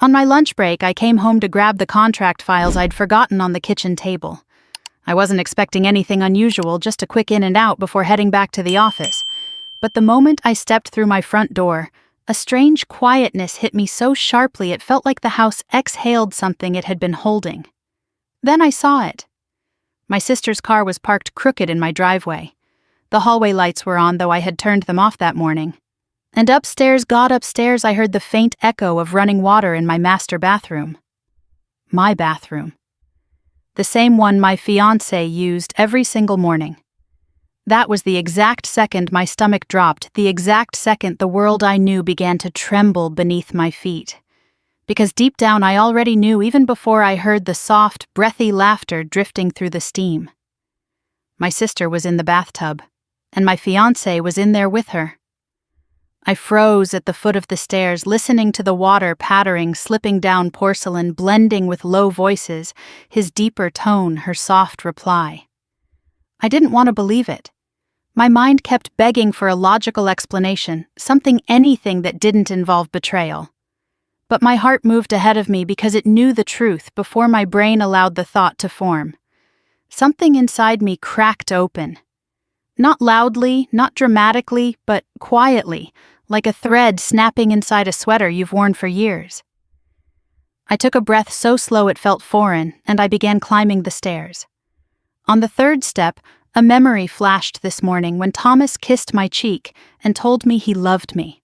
On my lunch break, I came home to grab the contract files I'd forgotten on the kitchen table. I wasn't expecting anything unusual, just a quick in and out before heading back to the office. But the moment I stepped through my front door, a strange quietness hit me so sharply it felt like the house exhaled something it had been holding. Then I saw it. My sister's car was parked crooked in my driveway. The hallway lights were on, though I had turned them off that morning. And upstairs, I heard the faint echo of running water in my master bathroom. My bathroom. The same one my fiancé used every single morning. That was the exact second my stomach dropped, the exact second the world I knew began to tremble beneath my feet. Because deep down I already knew even before I heard the soft, breathy laughter drifting through the steam. My sister was in the bathtub, and my fiancé was in there with her. I froze at the foot of the stairs, listening to the water pattering, slipping down porcelain, blending with low voices, his deeper tone, her soft reply. I didn't want to believe it. My mind kept begging for a logical explanation, anything that didn't involve betrayal. But my heart moved ahead of me because it knew the truth before my brain allowed the thought to form. Something inside me cracked open. Not loudly, not dramatically, but quietly, like a thread snapping inside a sweater you've worn for years. I took a breath so slow it felt foreign, and I began climbing the stairs. On the third step, a memory flashed this morning when Thomas kissed my cheek and told me he loved me.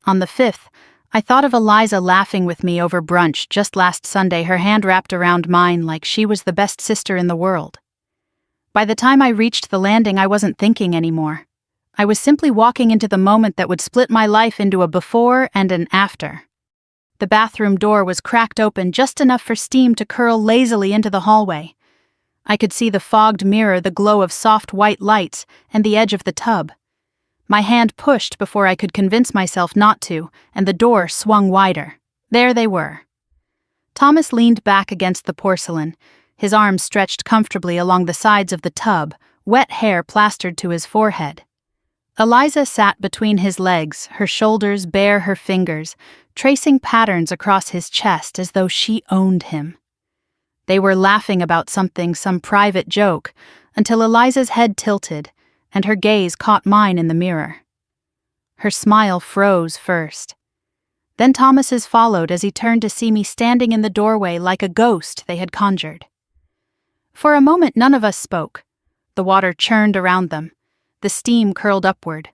On the fifth, I thought of Eliza laughing with me over brunch just last Sunday, her hand wrapped around mine like she was the best sister in the world. By the time I reached the landing, I wasn't thinking anymore. I was simply walking into the moment that would split my life into a before and an after. The bathroom door was cracked open just enough for steam to curl lazily into the hallway. I could see the fogged mirror, the glow of soft white lights, and the edge of the tub. My hand pushed before I could convince myself not to, and the door swung wider. There they were. Thomas leaned back against the porcelain, his arms stretched comfortably along the sides of the tub, wet hair plastered to his forehead. Eliza sat between his legs, her shoulders bare her fingers, tracing patterns across his chest as though she owned him. They were laughing about something, some private joke, until Eliza's head tilted, and her gaze caught mine in the mirror. Her smile froze first. Then Thomas's followed as he turned to see me standing in the doorway like a ghost they had conjured. For a moment none of us spoke. The water churned around them. The steam curled upward.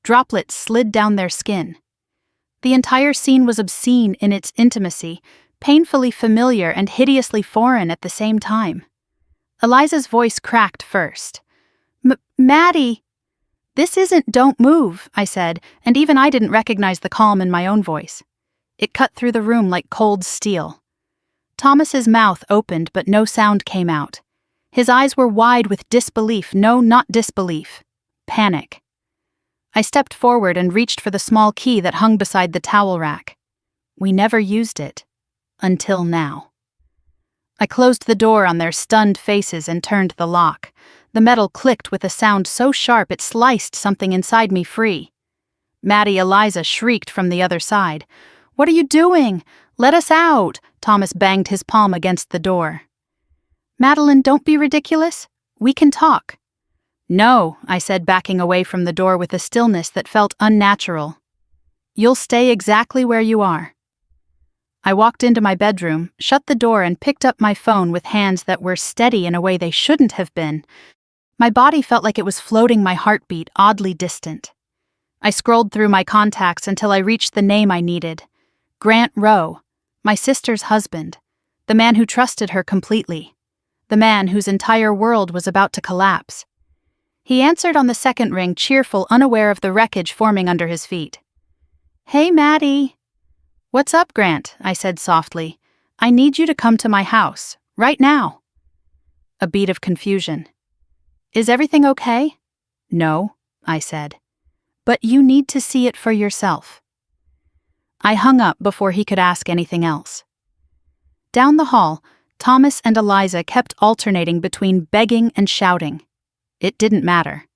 Droplets slid down their skin. The entire scene was obscene in its intimacy, painfully familiar and hideously foreign at the same time. Eliza's voice cracked first. Maddie! This isn't "Don't move," I said, and even I didn't recognize the calm in my own voice. It cut through the room like cold steel. Thomas's mouth opened, but no sound came out. His eyes were wide with disbelief, no, not disbelief. Panic. I stepped forward and reached for the small key that hung beside the towel rack. We never used it. Until now. I closed the door on their stunned faces and turned the lock. The metal clicked with a sound so sharp it sliced something inside me free. Maddie Eliza shrieked from the other side. "What are you doing? Let us out!" Thomas banged his palm against the door. "Madeline, don't be ridiculous. We can talk." "No," I said, backing away from the door with a stillness that felt unnatural. "You'll stay exactly where you are." I walked into my bedroom, shut the door, and picked up my phone with hands that were steady in a way they shouldn't have been. My body felt like it was floating, my heartbeat oddly distant. I scrolled through my contacts until I reached the name I needed. Grant Rowe, my sister's husband, the man who trusted her completely, the man whose entire world was about to collapse. He answered on the second ring, cheerful, unaware of the wreckage forming under his feet. "Hey, Maddie." "What's up, Grant?" I said softly. "I need you to come to my house, right now." A beat of confusion. "Is everything okay?" "No," I said. "But you need to see it for yourself." I hung up before he could ask anything else. Down the hall, Thomas and Eliza kept alternating between begging and shouting. It didn't matter.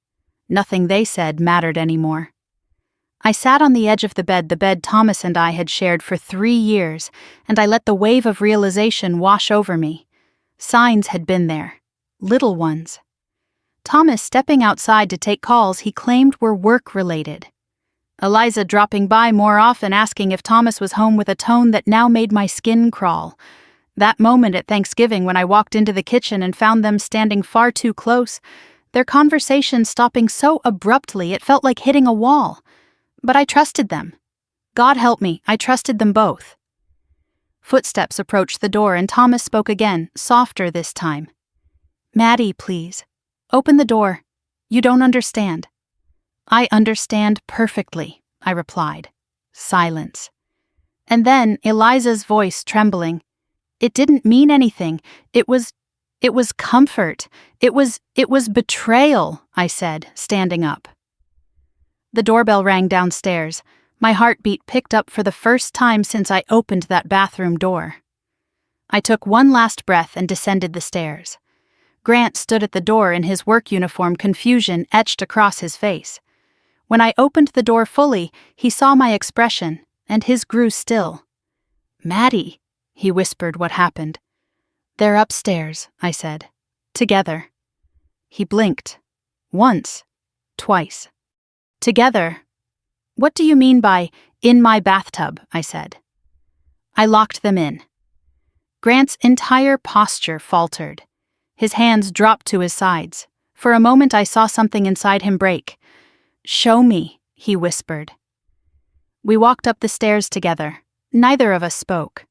Nothing they said mattered anymore. I sat on the edge of the bed Thomas and I had shared for 3 years, and I let the wave of realization wash over me. Signs had been there. Little ones. Thomas stepping outside to take calls he claimed were work-related. Eliza dropping by more often asking if Thomas was home with a tone that now made my skin crawl. That moment at Thanksgiving when I walked into the kitchen and found them standing far too close, their conversation stopping so abruptly it felt like hitting a wall. But I trusted them. God help me, I trusted them both. Footsteps approached the door and Thomas spoke again, softer this time. "Maddie, please. Open the door. You don't understand." "I understand perfectly," I replied. Silence. And then Eliza's voice trembling. "It didn't mean anything. It was comfort. It was betrayal," I said, standing up. The doorbell rang downstairs. My heartbeat picked up for the first time since I opened that bathroom door. I took one last breath and descended the stairs. Grant stood at the door in his work uniform, confusion etched across his face. When I opened the door fully, he saw my expression, and his grew still. "Maddie," he whispered what happened. "They're upstairs," I said. "Together." He blinked. Once. Twice. "Together? What do you mean by, in my bathtub?" I said. I locked them in. Grant's entire posture faltered. His hands dropped to his sides. For a moment I saw something inside him break. "Show me," he whispered. We walked up the stairs together. Neither of us spoke.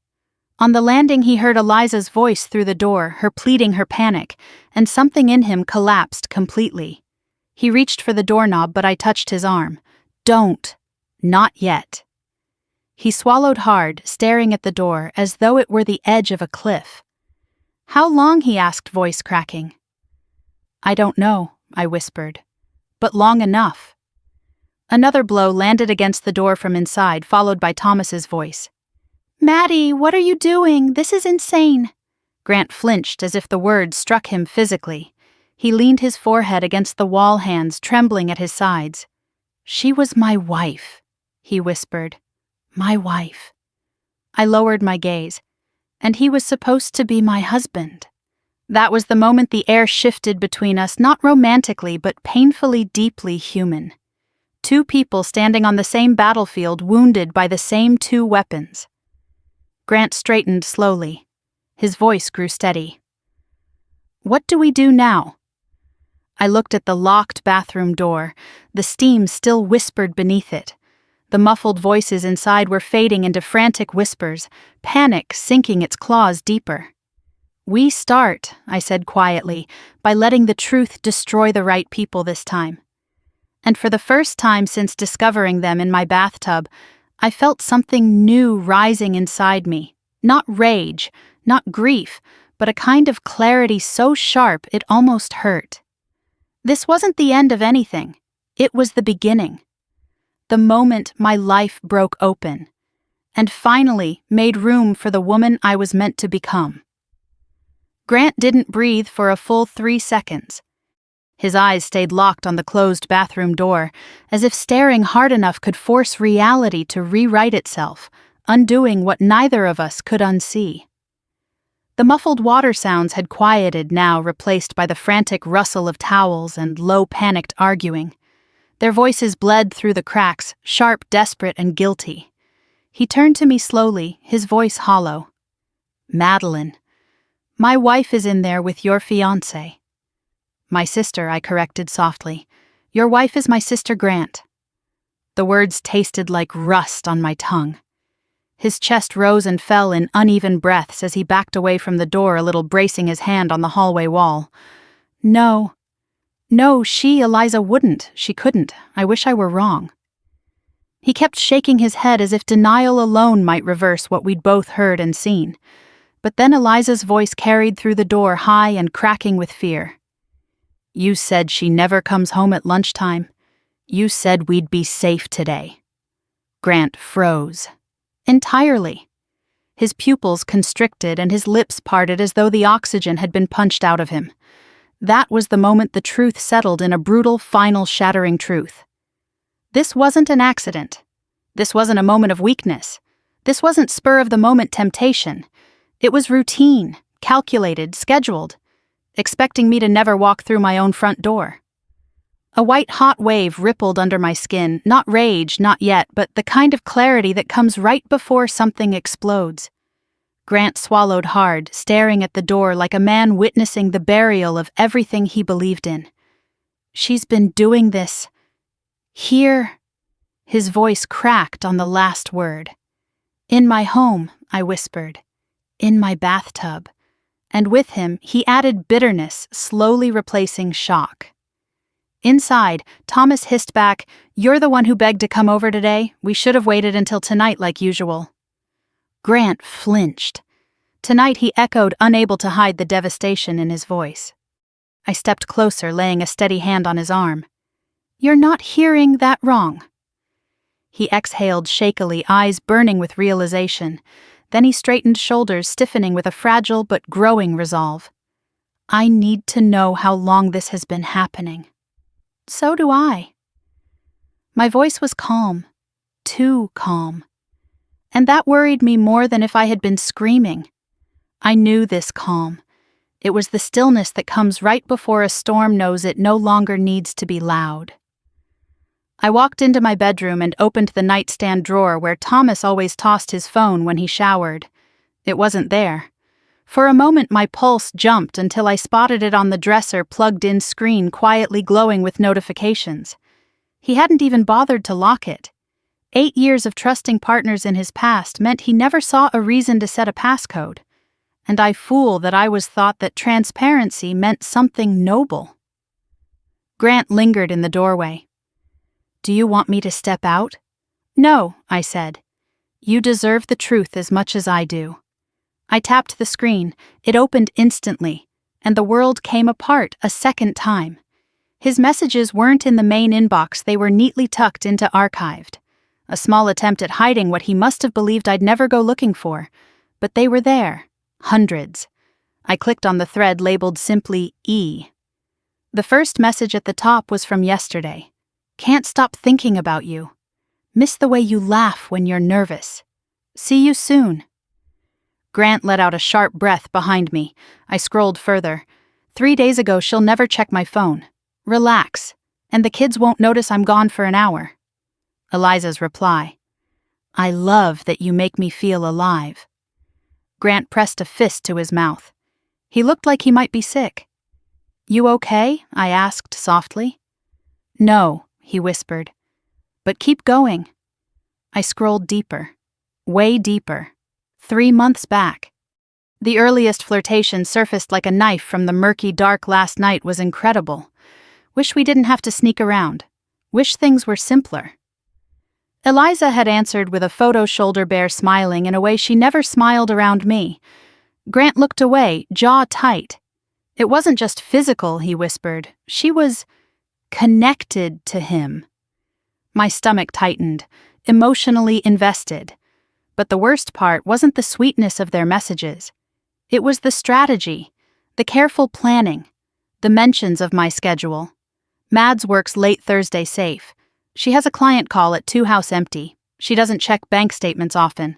On the landing he heard Eliza's voice through the door, her pleading her panic, and something in him collapsed completely. He reached for the doorknob, but I touched his arm. "Don't. Not yet." He swallowed hard, staring at the door as though it were the edge of a cliff. "How long?" he asked, voice cracking. "I don't know," I whispered. "But long enough." Another blow landed against the door from inside, followed by Thomas's voice. "Maddie, what are you doing? This is insane." Grant flinched as if the words struck him physically. He leaned his forehead against the wall, hands trembling at his sides. "She was my wife," he whispered. "My wife." I lowered my gaze. And he was supposed to be my husband. That was the moment the air shifted between us, not romantically, but painfully, deeply human. Two people standing on the same battlefield, wounded by the same two weapons. Grant straightened slowly. His voice grew steady. "What do we do now?" I looked at the locked bathroom door. The steam still whispered beneath it. The muffled voices inside were fading into frantic whispers, panic sinking its claws deeper. "We start," I said quietly, "by letting the truth destroy the right people this time." And for the first time since discovering them in my bathtub, I felt something new rising inside me. Not rage, not grief, but a kind of clarity so sharp it almost hurt. This wasn't the end of anything. It was the beginning. The moment my life broke open, and finally made room for the woman I was meant to become. Grant didn't breathe for a full 3 seconds. His eyes stayed locked on the closed bathroom door, as if staring hard enough could force reality to rewrite itself, undoing what neither of us could unsee. The muffled water sounds had quieted now, replaced by the frantic rustle of towels and low panicked arguing. Their voices bled through the cracks, sharp, desperate, and guilty. He turned to me slowly, his voice hollow. "Madeline, my wife is in there with your fiancé." "My sister," I corrected softly. "Your wife is my sister Grant." The words tasted like rust on my tongue. His chest rose and fell in uneven breaths as he backed away from the door, a little bracing his hand on the hallway wall. No, Eliza wouldn't. She couldn't. I wish I were wrong." He kept shaking his head as if denial alone might reverse what we'd both heard and seen. But then Eliza's voice carried through the door, high and cracking with fear. "You said she never comes home at lunchtime. You said we'd be safe today." Grant froze. Entirely. His pupils constricted and his lips parted as though the oxygen had been punched out of him. That was the moment the truth settled in a brutal, final, shattering truth. This wasn't an accident. This wasn't a moment of weakness. This wasn't spur-of-the-moment temptation. It was routine, calculated, scheduled, expecting me to never walk through my own front door. A white-hot wave rippled under my skin, not rage, not yet, but the kind of clarity that comes right before something explodes. Grant swallowed hard, staring at the door like a man witnessing the burial of everything he believed in. She's been doing this. Here. His voice cracked on the last word. In my home, I whispered. In my bathtub. And with him, he added bitterness, slowly replacing shock. Inside, Thomas hissed back, "You're the one who begged to come over today. We should have waited until tonight like usual." Grant flinched. Tonight he echoed, unable to hide the devastation in his voice. I stepped closer, laying a steady hand on his arm. "You're not hearing that wrong." He exhaled shakily, eyes burning with realization. Then he straightened shoulders, stiffening with a fragile but growing resolve. "I need to know how long this has been happening." "So do I." My voice was calm, too calm. And that worried me more than if I had been screaming. I knew this calm. It was the stillness that comes right before a storm knows it no longer needs to be loud. I walked into my bedroom and opened the nightstand drawer where Thomas always tossed his phone when he showered. It wasn't there. For a moment my pulse jumped until I spotted it on the dresser plugged-in screen quietly glowing with notifications. He hadn't even bothered to lock it. 8 years of trusting partners in his past meant he never saw a reason to set a passcode. And I fool that I was thought that transparency meant something noble. Grant lingered in the doorway. "Do you want me to step out?" "No," I said. "You deserve the truth as much as I do." I tapped the screen. It opened instantly, and the world came apart a second time. His messages weren't in the main inbox, they were neatly tucked into archived. A small attempt at hiding what he must have believed I'd never go looking for. But they were there. Hundreds. I clicked on the thread labeled simply E. The first message at the top was from yesterday. "Can't stop thinking about you. Miss the way you laugh when you're nervous. See you soon." Grant let out a sharp breath behind me. I scrolled further. 3 days ago, she'll never check my phone. Relax, and the kids won't notice I'm gone for an hour. Eliza's reply. "I love that you make me feel alive." Grant pressed a fist to his mouth. He looked like he might be sick. "You okay?" I asked softly. "No," he whispered. "But keep going." I scrolled deeper. Way deeper. 3 months back. The earliest flirtation surfaced like a knife from the murky dark last night was incredible. Wish we didn't have to sneak around. Wish things were simpler. Eliza had answered with a photo shoulder bare smiling in a way she never smiled around me. Grant looked away, jaw tight. It wasn't just physical, he whispered. She was connected to him. My stomach tightened, emotionally invested. But the worst part wasn't the sweetness of their messages. It was the strategy, the careful planning, the mentions of my schedule. Mads works late Thursday safe. She has a client call at 2 house empty. She doesn't check bank statements often.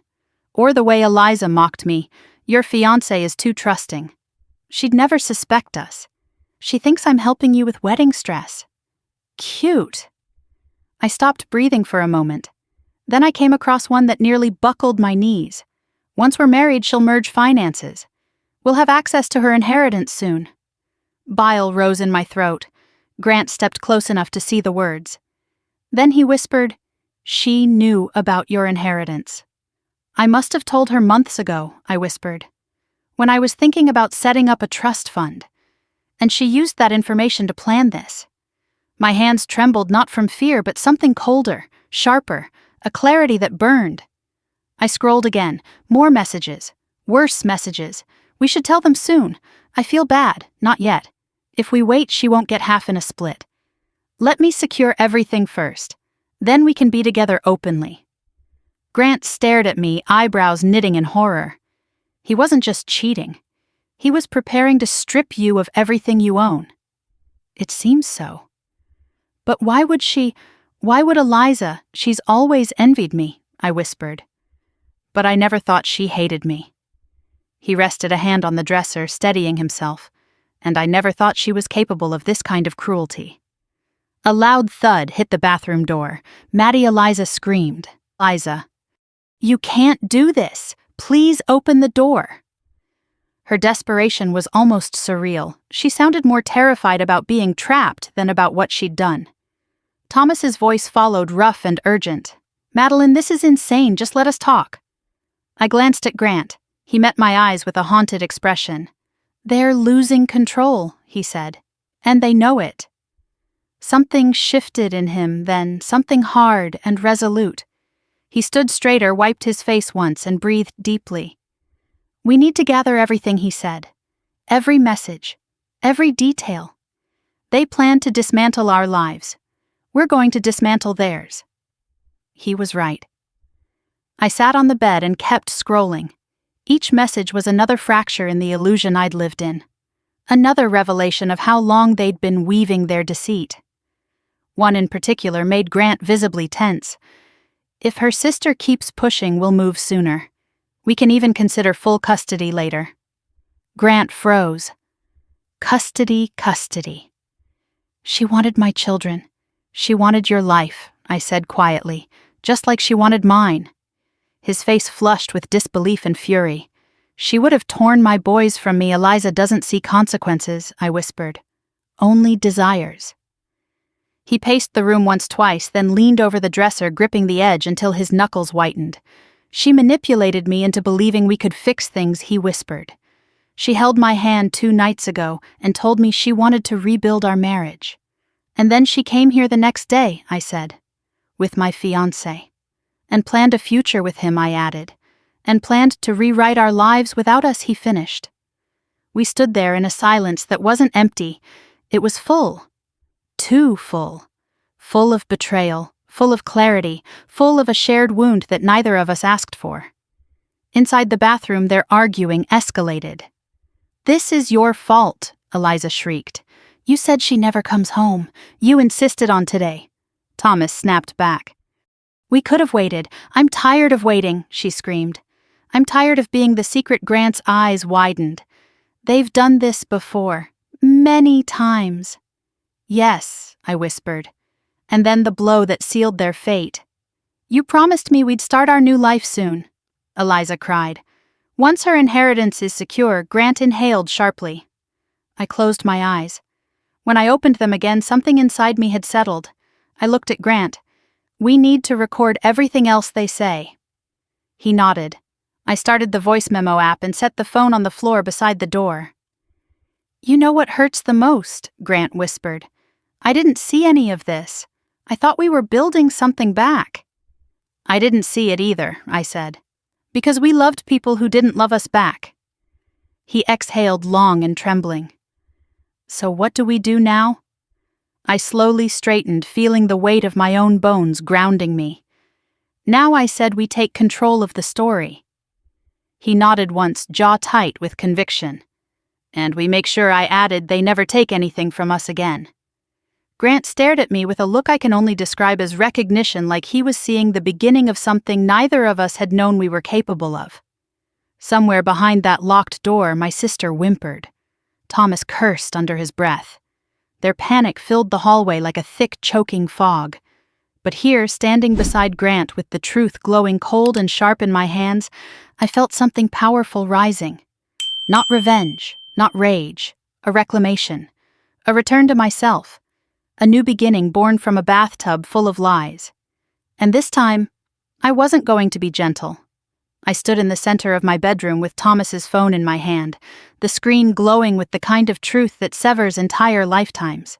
Or the way Eliza mocked me, "Your fiancé is too trusting." She'd never suspect us. She thinks I'm helping you with wedding stress. Cute. I stopped breathing for a moment. Then I came across one that nearly buckled my knees. Once we're married, she'll merge finances. We'll have access to her inheritance soon. Bile rose in my throat. Grant stepped close enough to see the words. Then he whispered, "She knew about your inheritance." "I must have told her months ago," I whispered, "when I was thinking about setting up a trust fund. And she used that information to plan this." My hands trembled not from fear, but something colder, sharper, a clarity that burned. I scrolled again. More messages. Worse messages. "We should tell them soon. I feel bad. Not yet. If we wait, she won't get half in a split. Let me secure everything first. Then we can be together openly." Grant stared at me, eyebrows knitting in horror. He wasn't just cheating. He was preparing to strip you of everything you own. It seems so. But why would she? Why would Eliza? She's always envied me, I whispered. But I never thought she hated me. He rested a hand on the dresser, steadying himself, and I never thought she was capable of this kind of cruelty. A loud thud hit the bathroom door. Maddie Eliza screamed. Eliza, you can't do this. Please open the door. Her desperation was almost surreal. She sounded more terrified about being trapped than about what she'd done. Thomas's voice followed, rough and urgent. Madeline, this is insane. Just let us talk. I glanced at Grant. He met my eyes with a haunted expression. They're losing control, he said, and they know it. Something shifted in him then, something hard and resolute. He stood straighter, wiped his face once, and breathed deeply. We need to gather everything he said. Every message. Every detail. They plan to dismantle our lives. We're going to dismantle theirs. He was right. I sat on the bed and kept scrolling. Each message was another fracture in the illusion I'd lived in. Another revelation of how long they'd been weaving their deceit. One in particular made Grant visibly tense. If her sister keeps pushing, we'll move sooner. We can even consider full custody later. Grant froze. Custody, custody. She wanted my children. She wanted your life, I said quietly, just like she wanted mine. His face flushed with disbelief and fury. She would have torn my boys from me. Eliza doesn't see consequences, I whispered. Only desires. He paced the room twice, then leaned over the dresser, gripping the edge until his knuckles whitened. She manipulated me into believing we could fix things, he whispered. She held my hand 2 nights ago and told me she wanted to rebuild our marriage. And then she came here the next day, I said, with my fiancé. And planned a future with him, I added. And planned to rewrite our lives without us, he finished. We stood there in a silence that wasn't empty. It was full. Too full. Full of betrayal, full of clarity, full of a shared wound that neither of us asked for. Inside the bathroom, their arguing escalated. This is your fault, Eliza shrieked. You said she never comes home. You insisted on today. Thomas snapped back. We could have waited. I'm tired of waiting, she screamed. I'm tired of being the secret. Grant's eyes widened. They've done this before. Many times. Yes, I whispered. And then the blow that sealed their fate. You promised me we'd start our new life soon, Eliza cried. Once her inheritance is secure, Grant inhaled sharply. I closed my eyes. When I opened them again, something inside me had settled. I looked at Grant. We need to record everything else they say. He nodded. I started the voice memo app and set the phone on the floor beside the door. You know what hurts the most, Grant whispered. I didn't see any of this. I thought we were building something back. I didn't see it either, I said. Because we loved people who didn't love us back. He exhaled long and trembling. So what do we do now? I slowly straightened, feeling the weight of my own bones grounding me. Now I said we take control of the story. He nodded once, jaw tight with conviction. And we make sure, I added, they never take anything from us again. Grant stared at me with a look I can only describe as recognition, like he was seeing the beginning of something neither of us had known we were capable of. Somewhere behind that locked door, my sister whimpered. Thomas cursed under his breath. Their panic filled the hallway like a thick, choking fog. But here, standing beside Grant with the truth glowing cold and sharp in my hands, I felt something powerful rising. Not revenge, not rage, a reclamation, a return to myself, a new beginning born from a bathtub full of lies. And this time, I wasn't going to be gentle. I stood in the center of my bedroom with Thomas's phone in my hand, the screen glowing with the kind of truth that severs entire lifetimes.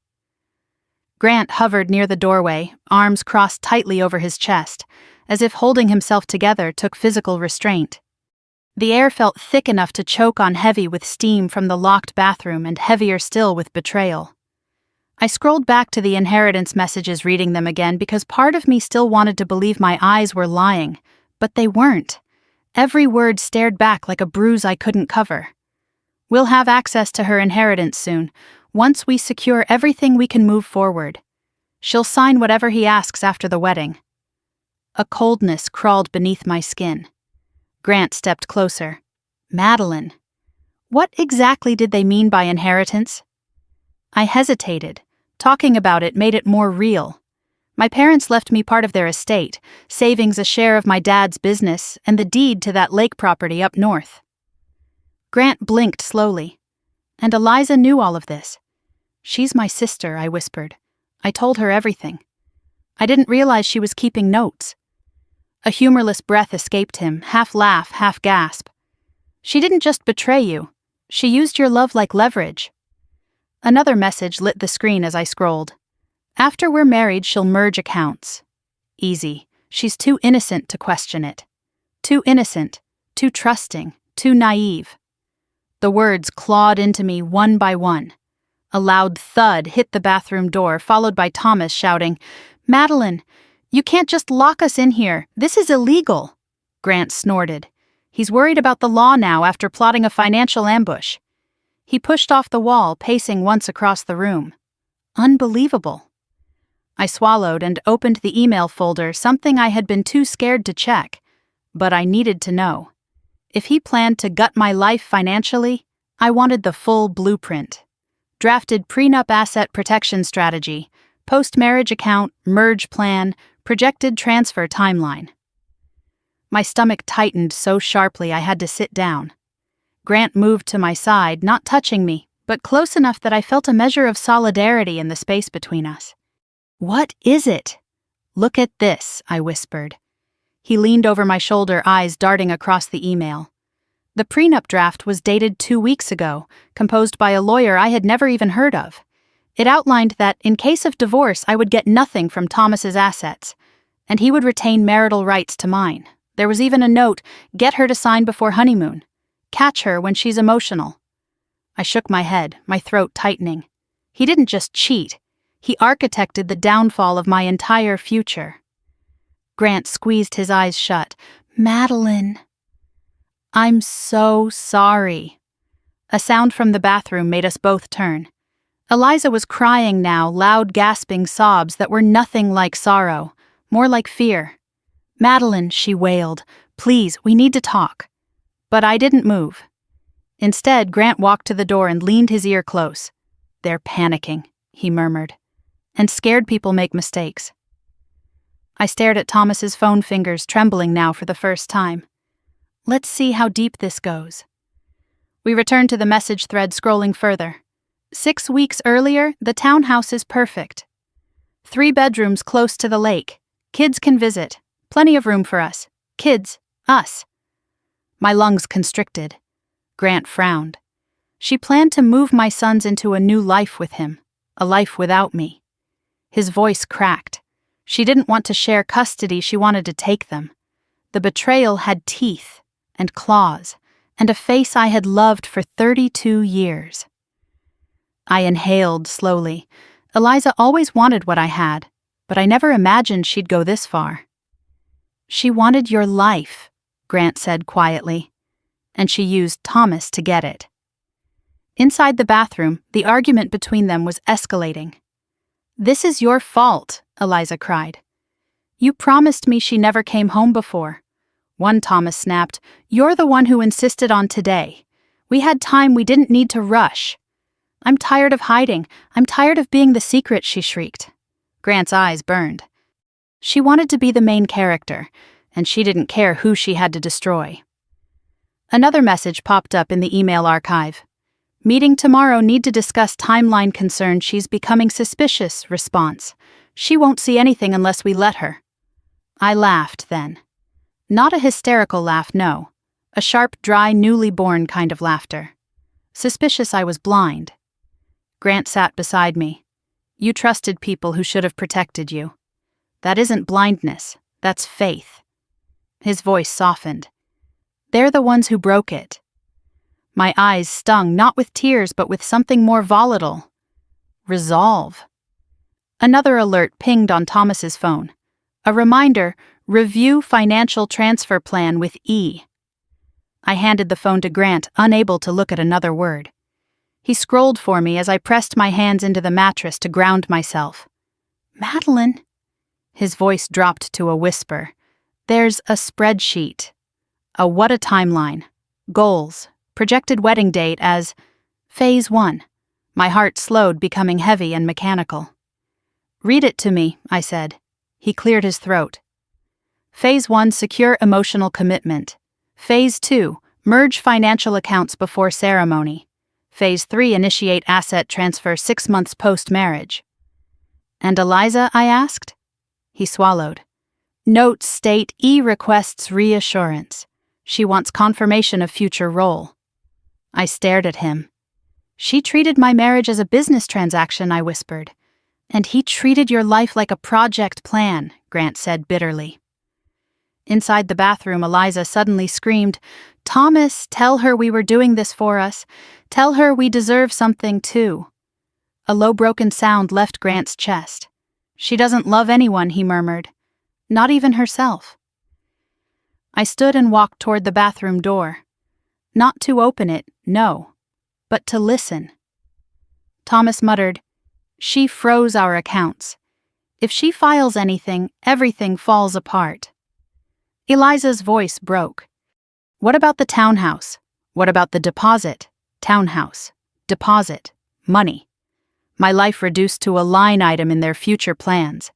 Grant hovered near the doorway, arms crossed tightly over his chest, as if holding himself together took physical restraint. The air felt thick enough to choke on, heavy with steam from the locked bathroom and heavier still with betrayal. I scrolled back to the inheritance messages, reading them again, because part of me still wanted to believe my eyes were lying, but they weren't. Every word stared back like a bruise I couldn't cover. We'll have access to her inheritance soon. Once we secure everything, we can move forward. She'll sign whatever he asks after the wedding. A coldness crawled beneath my skin. Grant stepped closer. Madeline. What exactly did they mean by inheritance? I hesitated. Talking about it made it more real. My parents left me part of their estate, savings a share of my dad's business, and the deed to that lake property up north. Grant blinked slowly. And Eliza knew all of this. She's my sister, I whispered. I told her everything. I didn't realize she was keeping notes. A humorless breath escaped him, half laugh, half gasp. She didn't just betray you. She used your love like leverage. Another message lit the screen as I scrolled. After we're married, she'll merge accounts. Easy. She's too innocent to question it. Too innocent, too trusting, too naive. The words clawed into me one by one. A loud thud hit the bathroom door, followed by Thomas shouting, "Madeline, you can't just lock us in here. This is illegal." Grant snorted. He's worried about the law now after plotting a financial ambush. He pushed off the wall, pacing once across the room. Unbelievable. I swallowed and opened the email folder, something I had been too scared to check. But I needed to know. If he planned to gut my life financially, I wanted the full blueprint. Drafted prenup asset protection strategy, post-marriage account, merge plan, projected transfer timeline. My stomach tightened so sharply I had to sit down. Grant moved to my side, not touching me, but close enough that I felt a measure of solidarity in the space between us. "What is it?" "Look at this," I whispered. He leaned over my shoulder, eyes darting across the email. The prenup draft was dated 2 weeks ago, composed by a lawyer I had never even heard of. It outlined that, in case of divorce, I would get nothing from Thomas's assets, and he would retain marital rights to mine. There was even a note, "Get her to sign before honeymoon. Catch her when she's emotional." I shook my head, my throat tightening. He didn't just cheat. He architected the downfall of my entire future. Grant squeezed his eyes shut. "Madeline." "I'm so sorry." A sound from the bathroom made us both turn. Eliza was crying now, loud gasping sobs that were nothing like sorrow, more like fear. "Madeline," she wailed, "please, we need to talk." But I didn't move. Instead, Grant walked to the door and leaned his ear close. "They're panicking," he murmured. "And scared people make mistakes." I stared at Thomas's phone fingers, trembling now for the first time. Let's see how deep this goes. We returned to the message thread, scrolling further. 6 weeks earlier, the townhouse is perfect. 3 bedrooms close to the lake. Kids can visit. Plenty of room for us. Kids. Us. My lungs constricted. Grant frowned. She planned to move my sons into a new life with him. A life without me. His voice cracked. She didn't want to share custody, she wanted to take them. The betrayal had teeth and claws, and a face I had loved for 32 years. I inhaled slowly. Eliza always wanted what I had, but I never imagined she'd go this far. "She wanted your life," Grant said quietly, "and she used Thomas to get it." Inside the bathroom, the argument between them was escalating. "This is your fault," Eliza cried. "You promised me she never came home before." One Thomas snapped, "You're the one who insisted on today. We had time, we didn't need to rush." "I'm tired of hiding. I'm tired of being the secret," she shrieked. Grant's eyes burned. She wanted to be the main character, and she didn't care who she had to destroy. Another message popped up in the email archive. "Meeting tomorrow, need to discuss timeline concern, she's becoming suspicious," response. "She won't see anything unless we let her." I laughed then. Not a hysterical laugh, no. A sharp, dry, newly born kind of laughter. Suspicious I was blind. Grant sat beside me. "You trusted people who should have protected you. That isn't blindness, that's faith." His voice softened. "They're the ones who broke it." My eyes stung, not with tears, but with something more volatile. Resolve. Another alert pinged on Thomas's phone. A reminder, review financial transfer plan with E. I handed the phone to Grant, unable to look at another word. He scrolled for me as I pressed my hands into the mattress to ground myself. Madeline. His voice dropped to a whisper. There's a spreadsheet. A what a timeline. Goals. Projected wedding date as Phase 1. My heart slowed, becoming heavy and mechanical. Read it to me, I said. He cleared his throat. Phase 1, secure emotional commitment. Phase 2, merge financial accounts before ceremony. Phase 3, initiate asset transfer 6 months post-marriage. And Eliza, I asked? He swallowed. Notes state E requests reassurance. She wants confirmation of future role. I stared at him. She treated my marriage as a business transaction, I whispered. And he treated your life like a project plan, Grant said bitterly. Inside the bathroom, Eliza suddenly screamed, Thomas, tell her we were doing this for us. Tell her we deserve something too. A low broken sound left Grant's chest. She doesn't love anyone, he murmured. Not even herself. I stood and walked toward the bathroom door. Not to open it, no, but to listen. Thomas muttered, She froze our accounts. If she files anything, everything falls apart. Eliza's voice broke. What about the townhouse? What about the deposit? Townhouse. Deposit. Money. My life reduced to a line item in their future plans.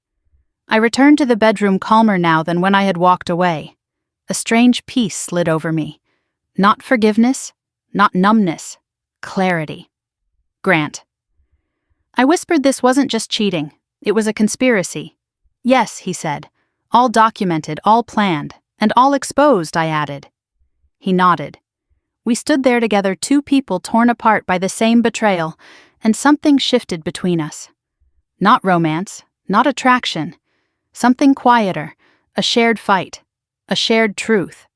I returned to the bedroom calmer now than when I had walked away. A strange peace slid over me. Not forgiveness, not numbness, clarity. Grant. I whispered this wasn't just cheating. It was a conspiracy. Yes, he said. All documented, all planned, and all exposed, I added. He nodded. We stood there together, two people torn apart by the same betrayal, and something shifted between us. Not romance, not attraction. Something quieter, a shared fight, a shared truth.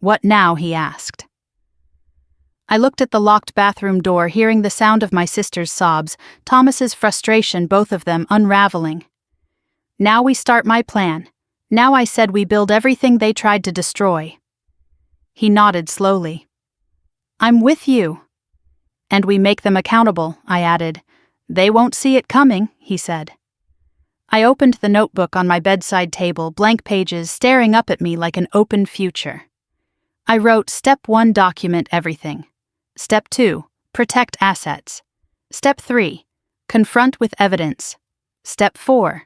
What now, he asked. I looked at the locked bathroom door, hearing the sound of my sister's sobs, Thomas's frustration, both of them unraveling. Now we start my plan. Now I said we build everything they tried to destroy. He nodded slowly. I'm with you. And we make them accountable, I added. They won't see it coming, he said. I opened the notebook on my bedside table, blank pages staring up at me like an open future. I wrote Step 1, document everything. Step 2, protect assets. Step 3, confront with evidence. Step 4,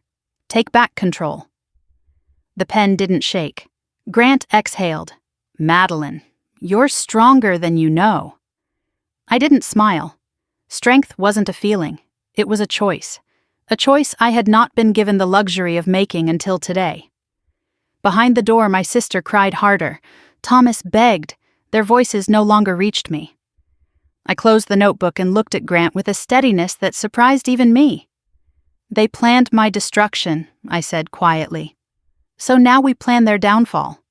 take back control. The pen didn't shake. Grant exhaled. Madeline, you're stronger than you know. I didn't smile. Strength wasn't a feeling. It was a choice. A choice I had not been given the luxury of making until today. Behind the door, my sister cried harder. Thomas begged. Their voices no longer reached me. I closed the notebook and looked at Grant with a steadiness that surprised even me. They planned my destruction, I said quietly. So now we plan their downfall.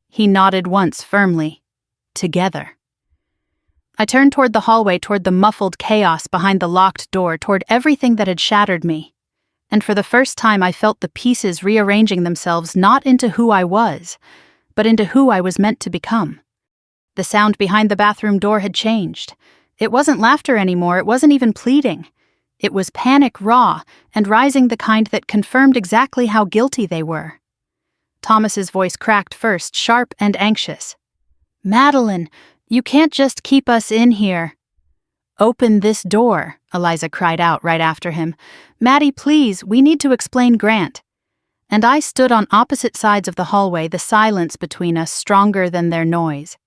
He nodded once firmly. Together. I turned toward the hallway, toward the muffled chaos behind the locked door, toward everything that had shattered me. And for the first time I felt the pieces rearranging themselves not into who I was, but into who I was meant to become. The sound behind the bathroom door had changed. It wasn't laughter anymore, it wasn't even pleading. It was panic raw and rising, the kind that confirmed exactly how guilty they were. Thomas's voice cracked first, sharp and anxious. Madeline, you can't just keep us in here. Open this door, Eliza cried out right after him. Maddie, please, we need to explain Grant. And I stood on opposite sides of the hallway, the silence between us stronger than their noise.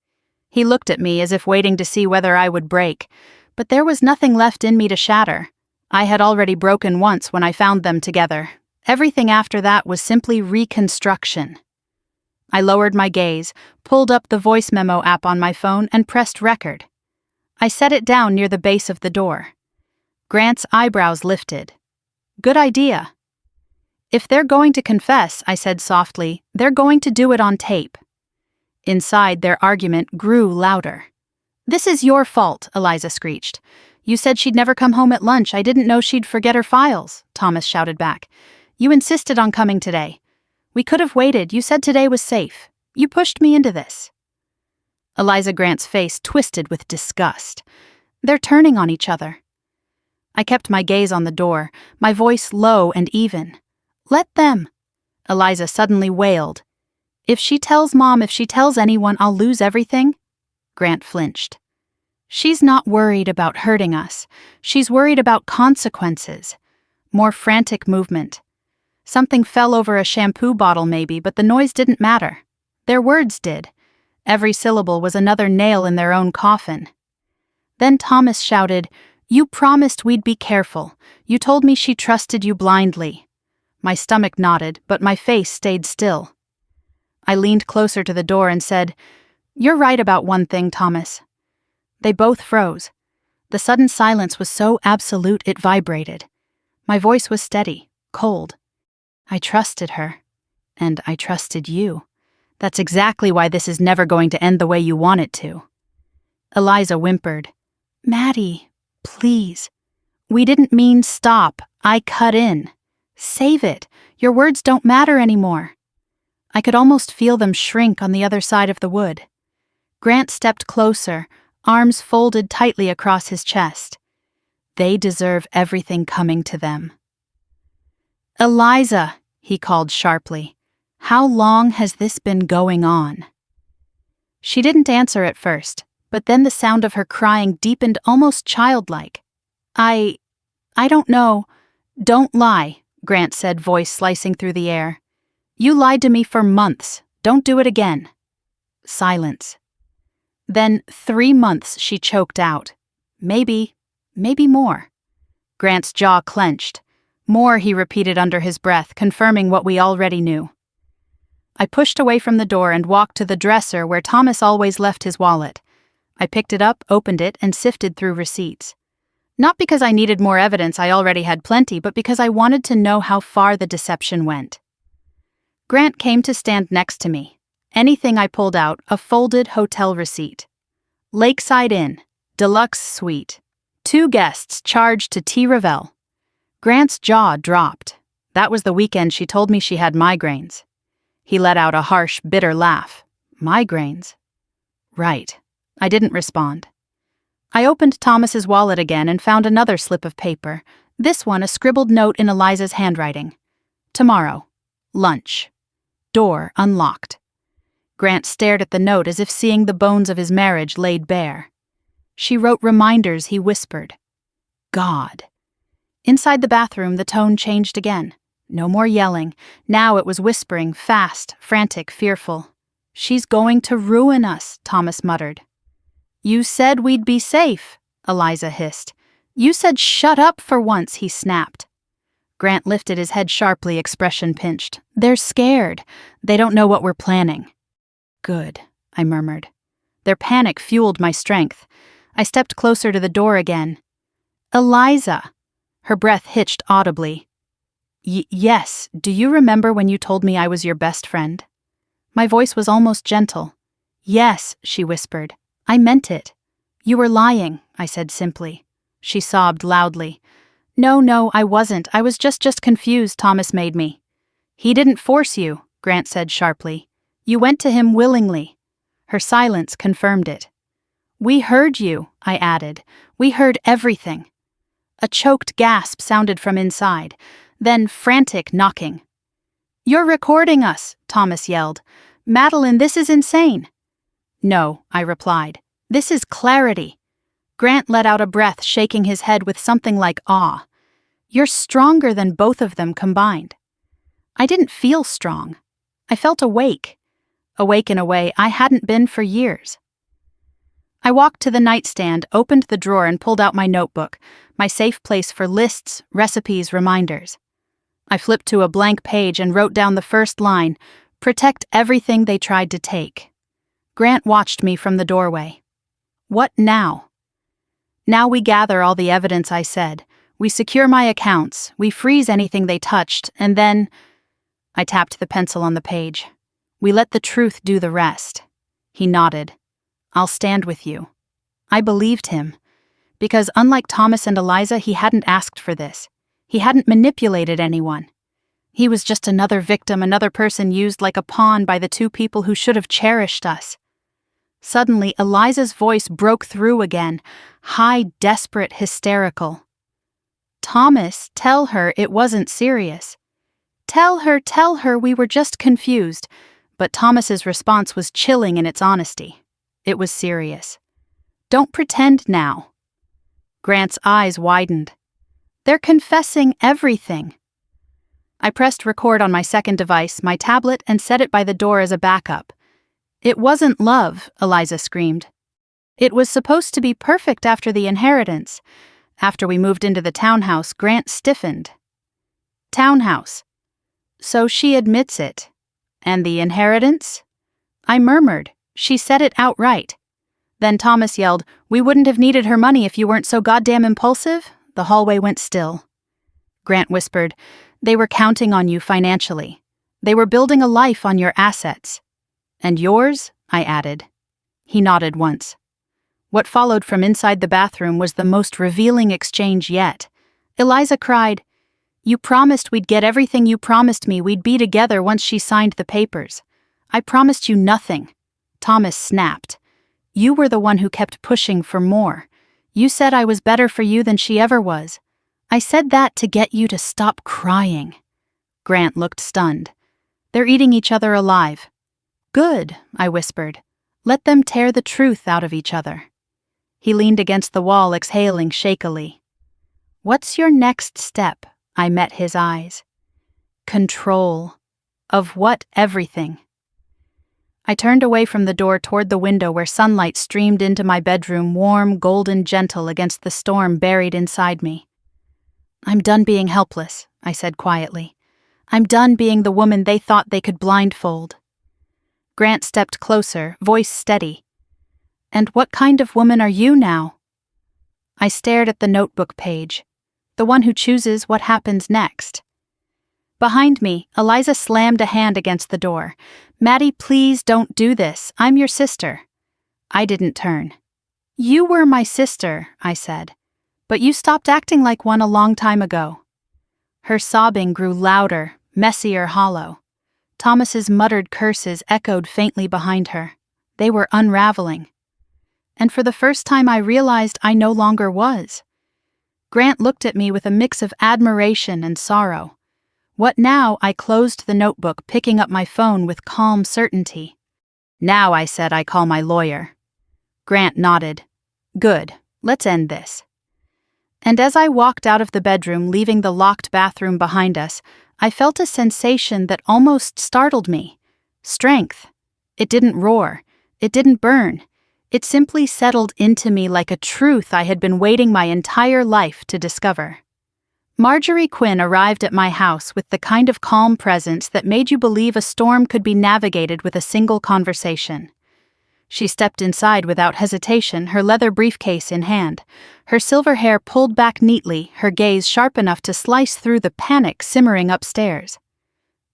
He looked at me as if waiting to see whether I would break, but there was nothing left in me to shatter. I had already broken once when I found them together. Everything after that was simply reconstruction. I lowered my gaze, pulled up the voice memo app on my phone, and pressed record. I set it down near the base of the door. Grant's eyebrows lifted. Good idea. If they're going to confess, I said softly, they're going to do it on tape. Inside, their argument grew louder. This is your fault, Eliza screeched. You said she'd never come home at lunch. I didn't know she'd forget her files, Thomas shouted back. You insisted on coming today. We could have waited. You said today was safe. You pushed me into this. Eliza Grant's face twisted with disgust. They're turning on each other. I kept my gaze on the door, my voice low and even. "Let them," Eliza suddenly wailed. "If she tells Mom, if she tells anyone, I'll lose everything?" Grant flinched. "She's not worried about hurting us. She's worried about consequences." More frantic movement. Something fell over a shampoo bottle maybe, but the noise didn't matter. Their words did. Every syllable was another nail in their own coffin. Then Thomas shouted, "You promised we'd be careful. You told me she trusted you blindly." My stomach knotted, but my face stayed still. I leaned closer to the door and said, "You're right about one thing, Thomas." They both froze. The sudden silence was so absolute it vibrated. My voice was steady, cold. "I trusted her. And I trusted you. That's exactly why this is never going to end the way you want it to." Eliza whimpered, "Maddie, please. We didn't mean stop. I cut in. Save it. Your words don't matter anymore." I could almost feel them shrink on the other side of the wood. Grant stepped closer, arms folded tightly across his chest. "They deserve everything coming to them." "Eliza," he called sharply, "how long has this been going on?" She didn't answer at first, but then the sound of her crying deepened almost childlike. I don't know." "Don't lie," Grant said, voice slicing through the air. "You lied to me for months. Don't do it again." Silence. "Then 3 months," she choked out. Maybe more." Grant's jaw clenched. "More," he repeated under his breath, confirming what we already knew. I pushed away from the door and walked to the dresser where Thomas always left his wallet. I picked it up, opened it, and sifted through receipts. Not because I needed more evidence, I already had plenty, but because I wanted to know how far the deception went. Grant came to stand next to me. Anything I pulled out, a folded hotel receipt. Lakeside Inn, deluxe suite. 2 guests charged to T. Ravel. Grant's jaw dropped. That was the weekend she told me she had migraines. He let out a harsh, bitter laugh. Migraines? Right. I didn't respond. I opened Thomas's wallet again and found another slip of paper, this one a scribbled note in Eliza's handwriting. "Tomorrow. Lunch. Door unlocked." Grant stared at the note as if seeing the bones of his marriage laid bare. She wrote reminders, he whispered. God. Inside the bathroom, the tone changed again. No more yelling. Now it was whispering, fast, frantic, fearful. "She's going to ruin us," Thomas muttered. "You said we'd be safe," Eliza hissed. "You said shut up for once," he snapped. Grant lifted his head sharply, expression pinched. "They're scared. They don't know what we're planning." "Good," I murmured. Their panic fueled my strength. I stepped closer to the door again. "Eliza." Her breath hitched audibly. Yes, do you remember when you told me I was your best friend?" My voice was almost gentle. "Yes," she whispered. "I meant it." "You were lying," I said simply. She sobbed loudly. No, I wasn't. I was just confused. Thomas made me." "He didn't force you," Grant said sharply. "You went to him willingly." Her silence confirmed it. "We heard you," I added. "We heard everything." A choked gasp sounded from inside, then frantic knocking. "You're recording us," Thomas yelled. "Madeline, this is insane." "No," I replied. "This is clarity." Grant let out a breath, shaking his head with something like awe. "You're stronger than both of them combined." I didn't feel strong. I felt awake. Awake in a way I hadn't been for years. I walked to the nightstand, opened the drawer, and pulled out my notebook, my safe place for lists, recipes, reminders. I flipped to a blank page and wrote down the first line, "Protect everything they tried to take." Grant watched me from the doorway. "What now?" "Now we gather all the evidence," I said. "We secure my accounts, we freeze anything they touched, and then—" I tapped the pencil on the page. "We let the truth do the rest." He nodded. "I'll stand with you." I believed him. Because unlike Thomas and Eliza, he hadn't asked for this. He hadn't manipulated anyone. He was just another victim, another person used like a pawn by the 2 people who should have cherished us. Suddenly, Eliza's voice broke through again, high, desperate, hysterical. Thomas, tell her it wasn't serious. Tell her we were just confused. But Thomas's response was chilling in its honesty. It was serious. Don't pretend now. Grant's eyes widened. They're confessing everything. I pressed record on my second device, my tablet, and set it by the door as a backup. It wasn't love, Eliza screamed. It was supposed to be perfect after the inheritance. After we moved into the townhouse, Grant stiffened. Townhouse. So she admits it. And the inheritance? I murmured. She said it outright. Then Thomas yelled, "We wouldn't have needed her money if you weren't so goddamn impulsive." The hallway went still. Grant whispered, "They were counting on you financially. They were building a life on your assets." "And yours?" I added. He nodded once. What followed from inside the bathroom was the most revealing exchange yet. Eliza cried, "You promised we'd get everything you promised me we'd be together once she signed the papers. I promised you nothing." Thomas snapped. "You were the one who kept pushing for more. You said I was better for you than she ever was. I said that to get you to stop crying." Grant looked stunned. "They're eating each other alive." "Good," I whispered. "Let them tear the truth out of each other." He leaned against the wall, exhaling shakily. "What's your next step?" I met his eyes. "Control. Of what everything?" I turned away from the door toward the window where sunlight streamed into my bedroom, warm, golden, gentle against the storm buried inside me. "I'm done being helpless," I said quietly. "I'm done being the woman they thought they could blindfold." Grant stepped closer, voice steady. "And what kind of woman are you now?" I stared at the notebook page, the one who chooses what happens next. Behind me, Eliza slammed a hand against the door. "Maddie, please don't do this. I'm your sister." I didn't turn. "You were my sister," I said, "but you stopped acting like one a long time ago." Her sobbing grew louder, messier, hollow. Thomas's muttered curses echoed faintly behind her. They were unraveling. And for the first time I realized I no longer was. Grant looked at me with a mix of admiration and sorrow. "What now?" I closed the notebook, picking up my phone with calm certainty. "Now," I said, "I call my lawyer." Grant nodded. "Good. Let's end this." And as I walked out of the bedroom, leaving the locked bathroom behind us, I felt a sensation that almost startled me. Strength. It didn't roar. It didn't burn. It simply settled into me like a truth I had been waiting my entire life to discover. Marjorie Quinn arrived at my house with the kind of calm presence that made you believe a storm could be navigated with a single conversation. She stepped inside without hesitation, her leather briefcase in hand, her silver hair pulled back neatly, her gaze sharp enough to slice through the panic simmering upstairs.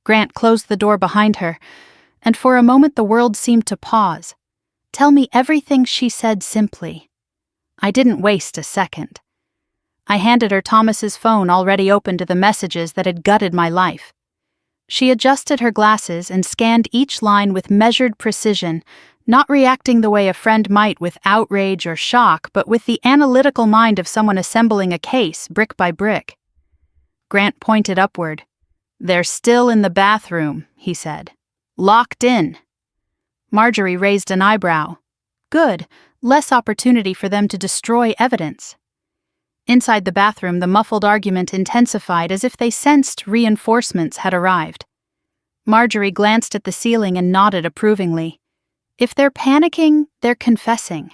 Grant closed the door behind her, and for a moment the world seemed to pause. "Tell me everything," she said simply. I didn't waste a second. I handed her Thomas's phone already open to the messages that had gutted my life. She adjusted her glasses and scanned each line with measured precision, not reacting the way a friend might with outrage or shock, but with the analytical mind of someone assembling a case, brick by brick. Grant pointed upward. "They're still in the bathroom," he said. "Locked in." Marjorie raised an eyebrow. "Good, less opportunity for them to destroy evidence." Inside the bathroom, the muffled argument intensified as if they sensed reinforcements had arrived. Marjorie glanced at the ceiling and nodded approvingly. "If they're panicking, they're confessing.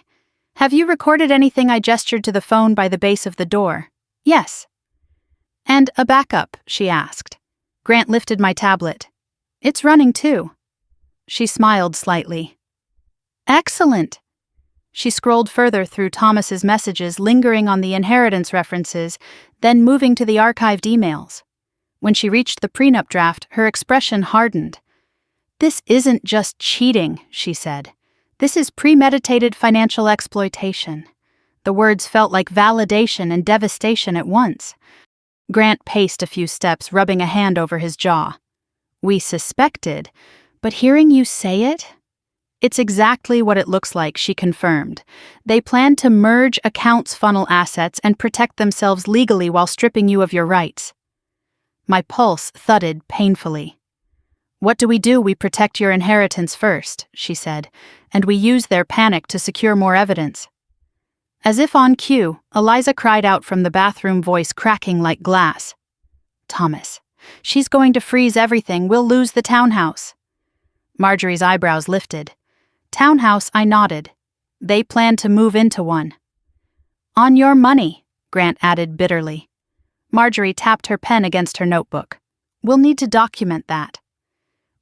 Have you recorded anything?" I gestured to the phone by the base of the door. "Yes." "And a backup?" she asked. Grant lifted my tablet. "It's running too." She smiled slightly. "Excellent." She scrolled further through Thomas's messages, lingering on the inheritance references, then moving to the archived emails. When she reached the prenup draft, her expression hardened. "This isn't just cheating," she said. "This is premeditated financial exploitation." The words felt like validation and devastation at once. Grant paced a few steps, rubbing a hand over his jaw. "We suspected, but hearing you say it? It's exactly what it looks like, she confirmed. They plan to merge accounts, funnel assets, and protect themselves legally while stripping you of your rights. My pulse thudded painfully. What do? We protect your inheritance first, she said, and we use their panic to secure more evidence. As if on cue, Eliza cried out from the bathroom, voice cracking like glass. Thomas, she's going to freeze everything. We'll lose the townhouse. Marjorie's eyebrows lifted. Townhouse, I nodded. They plan to move into one. On your money, Grant added bitterly. Marjorie tapped her pen against her notebook. We'll need to document that.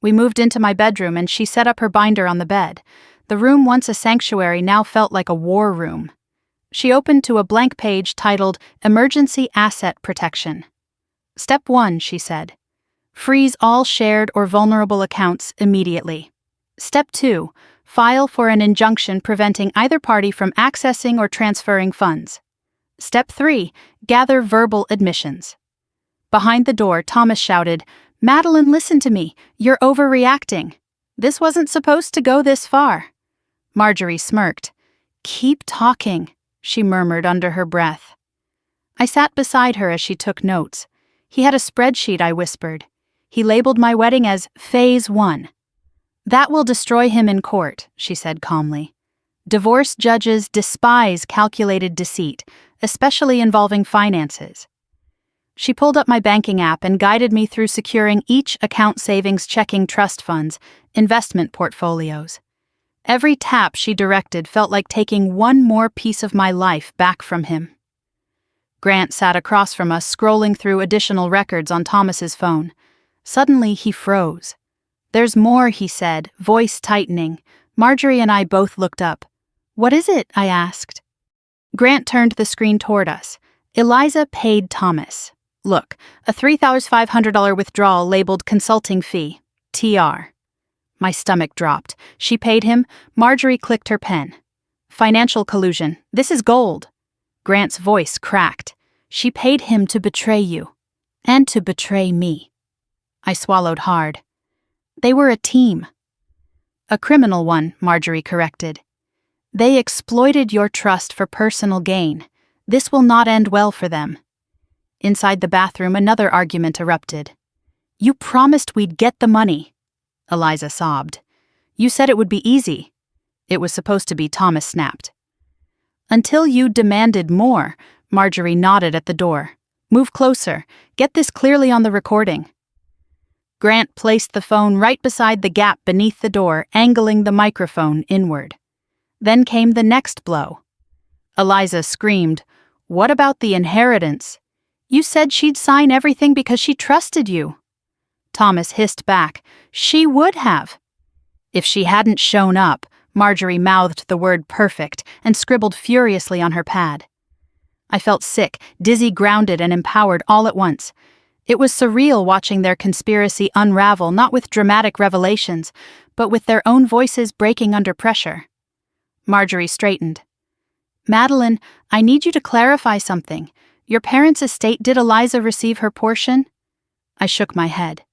We moved into my bedroom and she set up her binder on the bed. The room, once a sanctuary, now felt like a war room. She opened to a blank page titled Emergency Asset Protection. Step 1, she said. Freeze all shared or vulnerable accounts immediately. Step 2, file for an injunction preventing either party from accessing or transferring funds. Step 3, gather verbal admissions. Behind the door, Thomas shouted, Madeline, listen to me. You're overreacting. This wasn't supposed to go this far. Marjorie smirked. Keep talking, she murmured under her breath. I sat beside her as she took notes. He had a spreadsheet, I whispered. He labeled my wedding as Phase 1. That will destroy him in court, she said calmly. Divorce judges despise calculated deceit, especially involving finances. She pulled up my banking app and guided me through securing each account, savings, checking, trust funds, investment portfolios. Every tap she directed felt like taking one more piece of my life back from him. Grant sat across from us, scrolling through additional records on Thomas's phone. Suddenly, he froze. There's more, he said, voice tightening. Marjorie and I both looked up. What is it? I asked. Grant turned the screen toward us. Eliza paid Thomas. Look, a $3,500 withdrawal labeled consulting fee, TR. My stomach dropped. She paid him. Marjorie clicked her pen. Financial collusion. This is gold. Grant's voice cracked. She paid him to betray you. And to betray me. I swallowed hard. They were a team. A criminal one, Marjorie corrected. They exploited your trust for personal gain. This will not end well for them. Inside the bathroom, another argument erupted. You promised we'd get the money. Eliza sobbed. You said it would be easy. It was supposed to be, Thomas snapped. Until you demanded more, Marjorie nodded at the door. Move closer. Get this clearly on the recording. Grant placed the phone right beside the gap beneath the door, angling the microphone inward. Then came the next blow. Eliza screamed, What about the inheritance? You said she'd sign everything because she trusted you. Thomas hissed back, She would have. If she hadn't shown up, Marjorie mouthed the word perfect and scribbled furiously on her pad. I felt sick, dizzy, grounded, and empowered all at once. It was surreal watching their conspiracy unravel, not with dramatic revelations, but with their own voices breaking under pressure. Marjorie straightened. Madeline, I need you to clarify something. Your parents' estate, did Eliza receive her portion? I shook my head.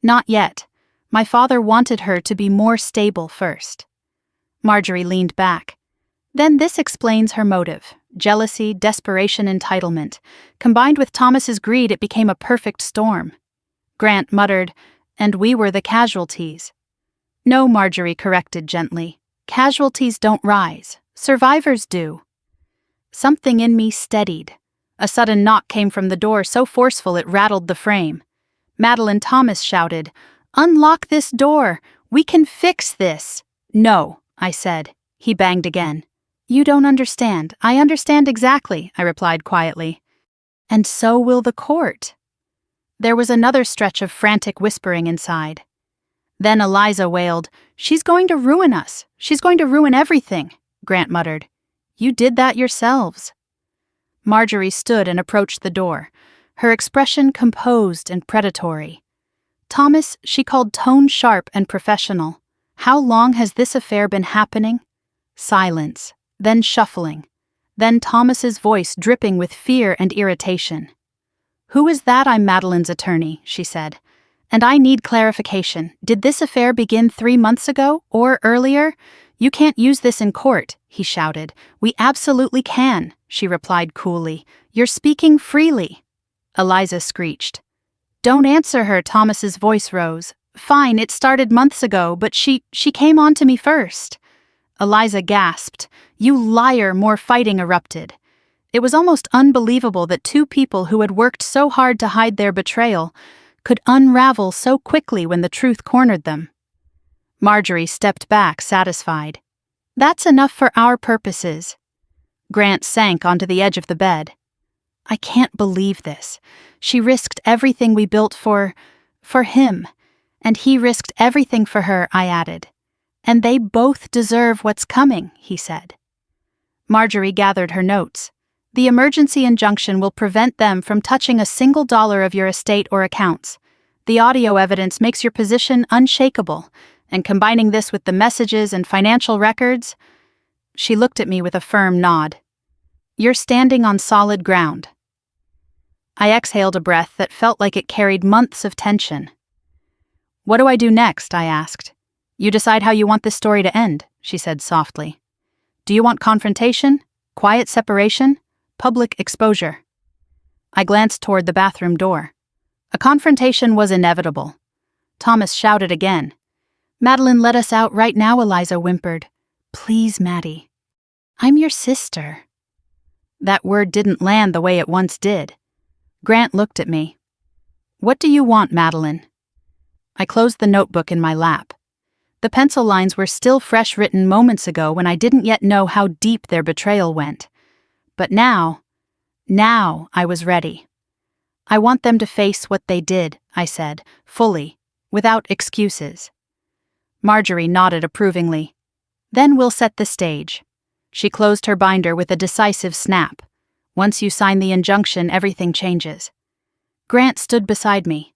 Not yet. My father wanted her to be more stable first. Marjorie leaned back. Then this explains her motive. Jealousy, desperation, entitlement. Combined with Thomas's greed, it became a perfect storm. Grant muttered, And we were the casualties. No, Marjorie corrected gently. Casualties don't rise. Survivors do. Something in me steadied. A sudden knock came from the door, so forceful it rattled the frame. Madeline, Thomas shouted, Unlock this door! We can fix this! No, I said. He banged again. You don't understand. I understand exactly, I replied quietly. And so will the court. There was another stretch of frantic whispering inside. Then Eliza wailed, She's going to ruin us. She's going to ruin everything, Grant muttered. You did that yourselves. Marjorie stood and approached the door, her expression composed and predatory. Thomas, she called tone sharp and professional. How long has this affair been happening? Silence, then shuffling, then Thomas's voice dripping with fear and irritation. Who is that? I'm Madeline's attorney, she said. And I need clarification. Did this affair begin 3 months ago, or earlier? You can't use this in court, he shouted. We absolutely can, she replied coolly. You're speaking freely. Eliza screeched. Don't answer her, Thomas's voice rose. Fine, it started months ago, but she came on to me first. Eliza gasped. You liar, more fighting erupted. It was almost unbelievable that two people who had worked so hard to hide their betrayal could unravel so quickly when the truth cornered them. Marjorie stepped back, satisfied. That's enough for our purposes. Grant sank onto the edge of the bed. I can't believe this. She risked everything we built for him, and he risked everything for her, I added. And they both deserve what's coming, he said. Marjorie gathered her notes. The emergency injunction will prevent them from touching a single dollar of your estate or accounts. The audio evidence makes your position unshakable, and combining this with the messages and financial records, she looked at me with a firm nod. You're standing on solid ground. I exhaled a breath that felt like it carried months of tension. What do I do next? I asked. You decide how you want this story to end, she said softly. Do you want confrontation? Quiet separation? Public exposure? I glanced toward the bathroom door. A confrontation was inevitable. Thomas shouted again. Madeline, let us out right now, Eliza whimpered. Please, Maddie. I'm your sister. That word didn't land the way it once did. Grant looked at me. What do you want, Madeline? I closed the notebook in my lap. The pencil lines were still fresh written moments ago when I didn't yet know how deep their betrayal went. But now I was ready. I want them to face what they did, I said, fully, without excuses. Marjorie nodded approvingly. Then we'll set the stage. She closed her binder with a decisive snap. Once you sign the injunction, everything changes. Grant stood beside me.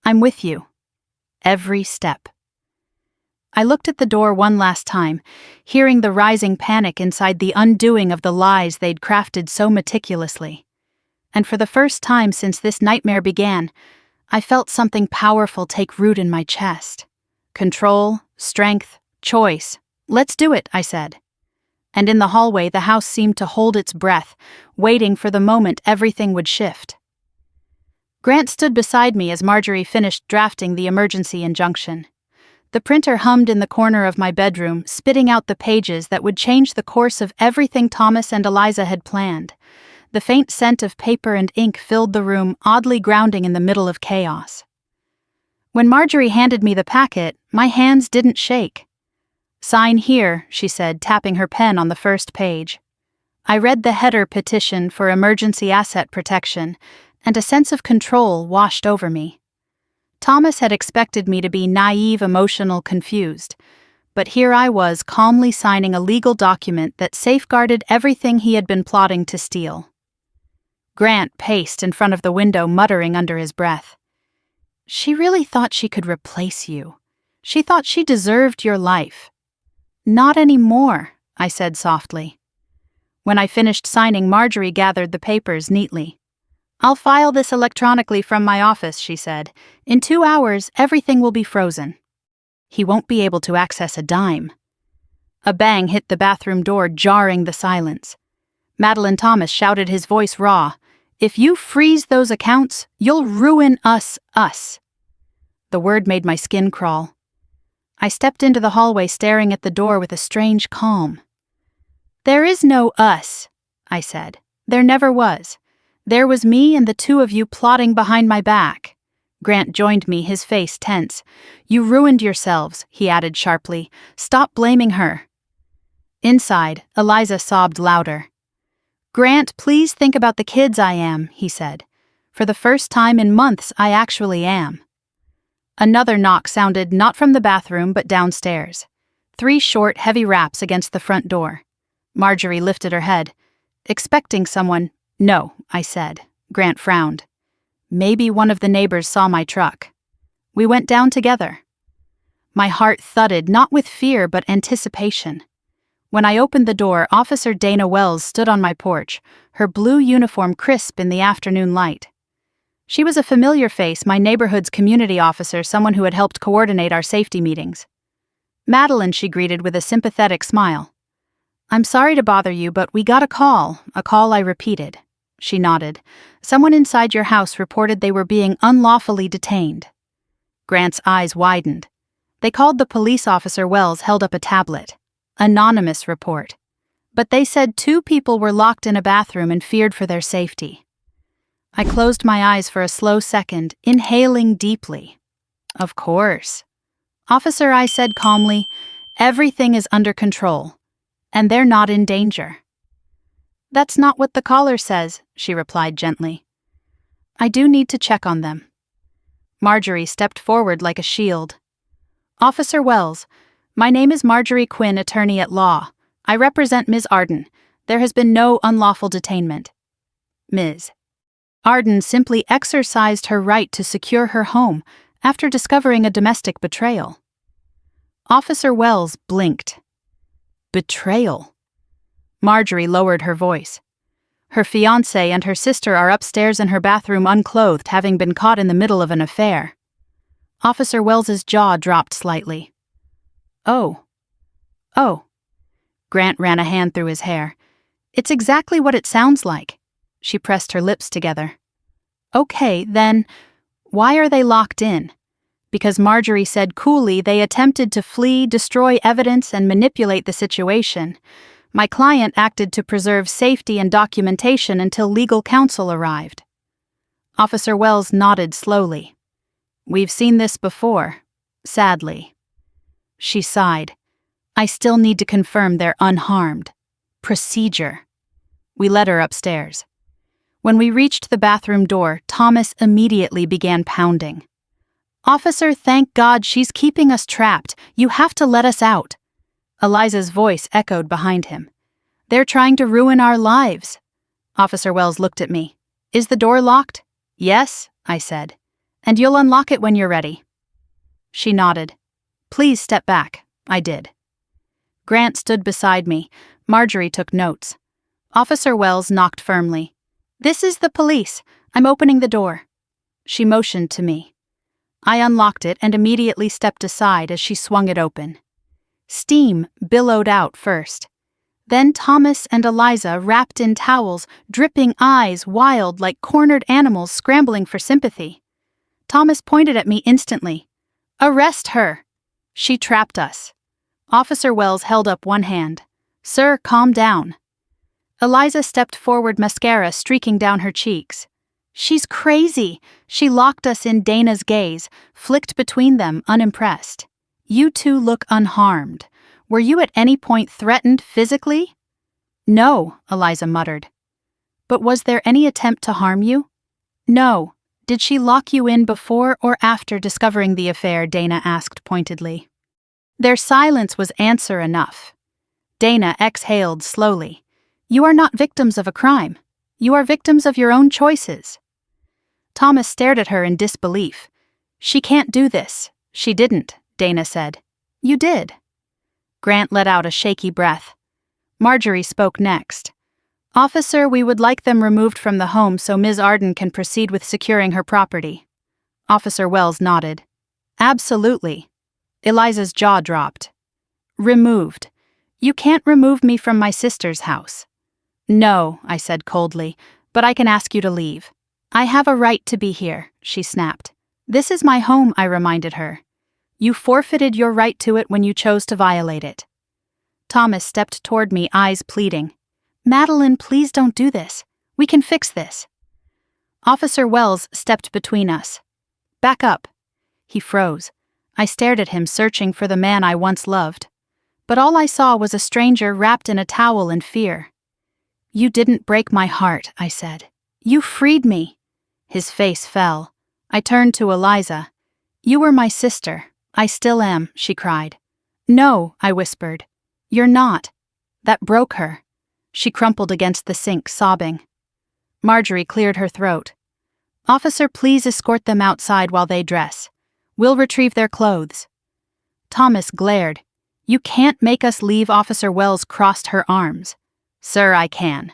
I'm with you. Every step. I looked at the door one last time, hearing the rising panic inside the undoing of the lies they'd crafted so meticulously. And for the first time since this nightmare began, I felt something powerful take root in my chest. Control, strength, choice. Let's do it, I said. And in the hallway, the house seemed to hold its breath, waiting for the moment everything would shift. Grant stood beside me as Marjorie finished drafting the emergency injunction. The printer hummed in the corner of my bedroom, spitting out the pages that would change the course of everything Thomas and Eliza had planned. The faint scent of paper and ink filled the room, oddly grounding in the middle of chaos. When Marjorie handed me the packet, my hands didn't shake. Sign here, she said, tapping her pen on the first page. I read the header petition for emergency asset protection, and a sense of control washed over me. Thomas had expected me to be naive, emotional, confused, but here I was calmly signing a legal document that safeguarded everything he had been plotting to steal. Grant paced in front of the window, muttering under his breath. She really thought she could replace you. She thought she deserved your life. Not anymore, I said softly. When I finished signing, Marjorie gathered the papers neatly. I'll file this electronically from my office, she said. In 2 hours, everything will be frozen. He won't be able to access a dime. A bang hit the bathroom door, jarring the silence. Madeline Thomas shouted, his voice raw. If you freeze those accounts, you'll ruin us. The word made my skin crawl. I stepped into the hallway, staring at the door with a strange calm. There is no us, I said. There never was. There was me and the two of you plotting behind my back. Grant joined me, his face tense. You ruined yourselves, he added sharply. Stop blaming her. Inside, Eliza sobbed louder. Grant, please think about the kids. I am, he said. For the first time in months, I actually am. Another knock sounded, not from the bathroom, but downstairs. 3 short, heavy raps against the front door. Marjorie lifted her head. Expecting someone. No, I said. Grant frowned. Maybe one of the neighbors saw my truck. We went down together. My heart thudded, not with fear but anticipation. When I opened the door, Officer Dana Wells stood on my porch, her blue uniform crisp in the afternoon light. She was a familiar face, my neighborhood's community officer, someone who had helped coordinate our safety meetings. Madeline, she greeted with a sympathetic smile. I'm sorry to bother you, but we got a call I repeated. She nodded. Someone inside your house reported they were being unlawfully detained. Grant's eyes widened. They called the police. Officer Wells held up a tablet. Anonymous report. But they said 2 people were locked in a bathroom and feared for their safety. I closed my eyes for a slow second, inhaling deeply. Of course. Officer, I said calmly, everything is under control, and they're not in danger. That's not what the caller says, she replied gently. I do need to check on them. Marjorie stepped forward like a shield. Officer Wells, my name is Marjorie Quinn, attorney at law. I represent Ms. Arden. There has been no unlawful detainment. Ms. Arden simply exercised her right to secure her home after discovering a domestic betrayal. Officer Wells blinked. Betrayal. Marjorie lowered her voice. Her fiancé and her sister are upstairs in her bathroom unclothed, having been caught in the middle of an affair. Officer Wells's jaw dropped slightly. Oh. Grant ran a hand through his hair. It's exactly what it sounds like. She pressed her lips together. Okay, then, why are they locked in? Because Marjorie said coolly they attempted to flee, destroy evidence, and manipulate the situation. My client acted to preserve safety and documentation until legal counsel arrived. Officer Wells nodded slowly. We've seen this before, sadly. She sighed. I still need to confirm they're unharmed. Procedure. We led her upstairs. When we reached the bathroom door, Thomas immediately began pounding. Officer, thank God she's keeping us trapped. You have to let us out. Eliza's voice echoed behind him. They're trying to ruin our lives. Officer Wells looked at me. Is the door locked? Yes, I said. And you'll unlock it when you're ready. She nodded. Please step back. I did. Grant stood beside me. Marjorie took notes. Officer Wells knocked firmly. This is the police. I'm opening the door. She motioned to me. I unlocked it and immediately stepped aside as she swung it open. Steam billowed out first. Then Thomas and Eliza, wrapped in towels, dripping eyes wild like cornered animals scrambling for sympathy. Thomas pointed at me instantly. Arrest her! She trapped us. Officer Wells held up one hand. Sir, calm down. Eliza stepped forward, mascara streaking down her cheeks. She's crazy. She locked us in. Dana's gaze flicked between them, unimpressed. You 2 look unharmed. Were you at any point threatened physically? No, Eliza muttered. But was there any attempt to harm you? No. Did she lock you in before or after discovering the affair? Dana asked pointedly. Their silence was answer enough. Dana exhaled slowly. You are not victims of a crime. You are victims of your own choices. Thomas stared at her in disbelief. She can't do this. She didn't, Dana said. You did. Grant let out a shaky breath. Marjorie spoke next. Officer, we would like them removed from the home so Ms. Arden can proceed with securing her property. Officer Wells nodded. Absolutely. Eliza's jaw dropped. Removed. You can't remove me from my sister's house. No, I said coldly, but I can ask you to leave. I have a right to be here, she snapped. This is my home, I reminded her. You forfeited your right to it when you chose to violate it. Thomas stepped toward me, eyes pleading. Madeline, please don't do this. We can fix this. Officer Wells stepped between us. Back up. He froze. I stared at him, searching for the man I once loved. But all I saw was a stranger wrapped in a towel in fear. You didn't break my heart, I said. You freed me. His face fell. I turned to Eliza. You were my sister. I still am, she cried. No, I whispered. You're not. That broke her. She crumpled against the sink, sobbing. Marjorie cleared her throat. Officer, please escort them outside while they dress. We'll retrieve their clothes. Thomas glared. You can't make us leave. Officer Wells crossed her arms. Sir, I can.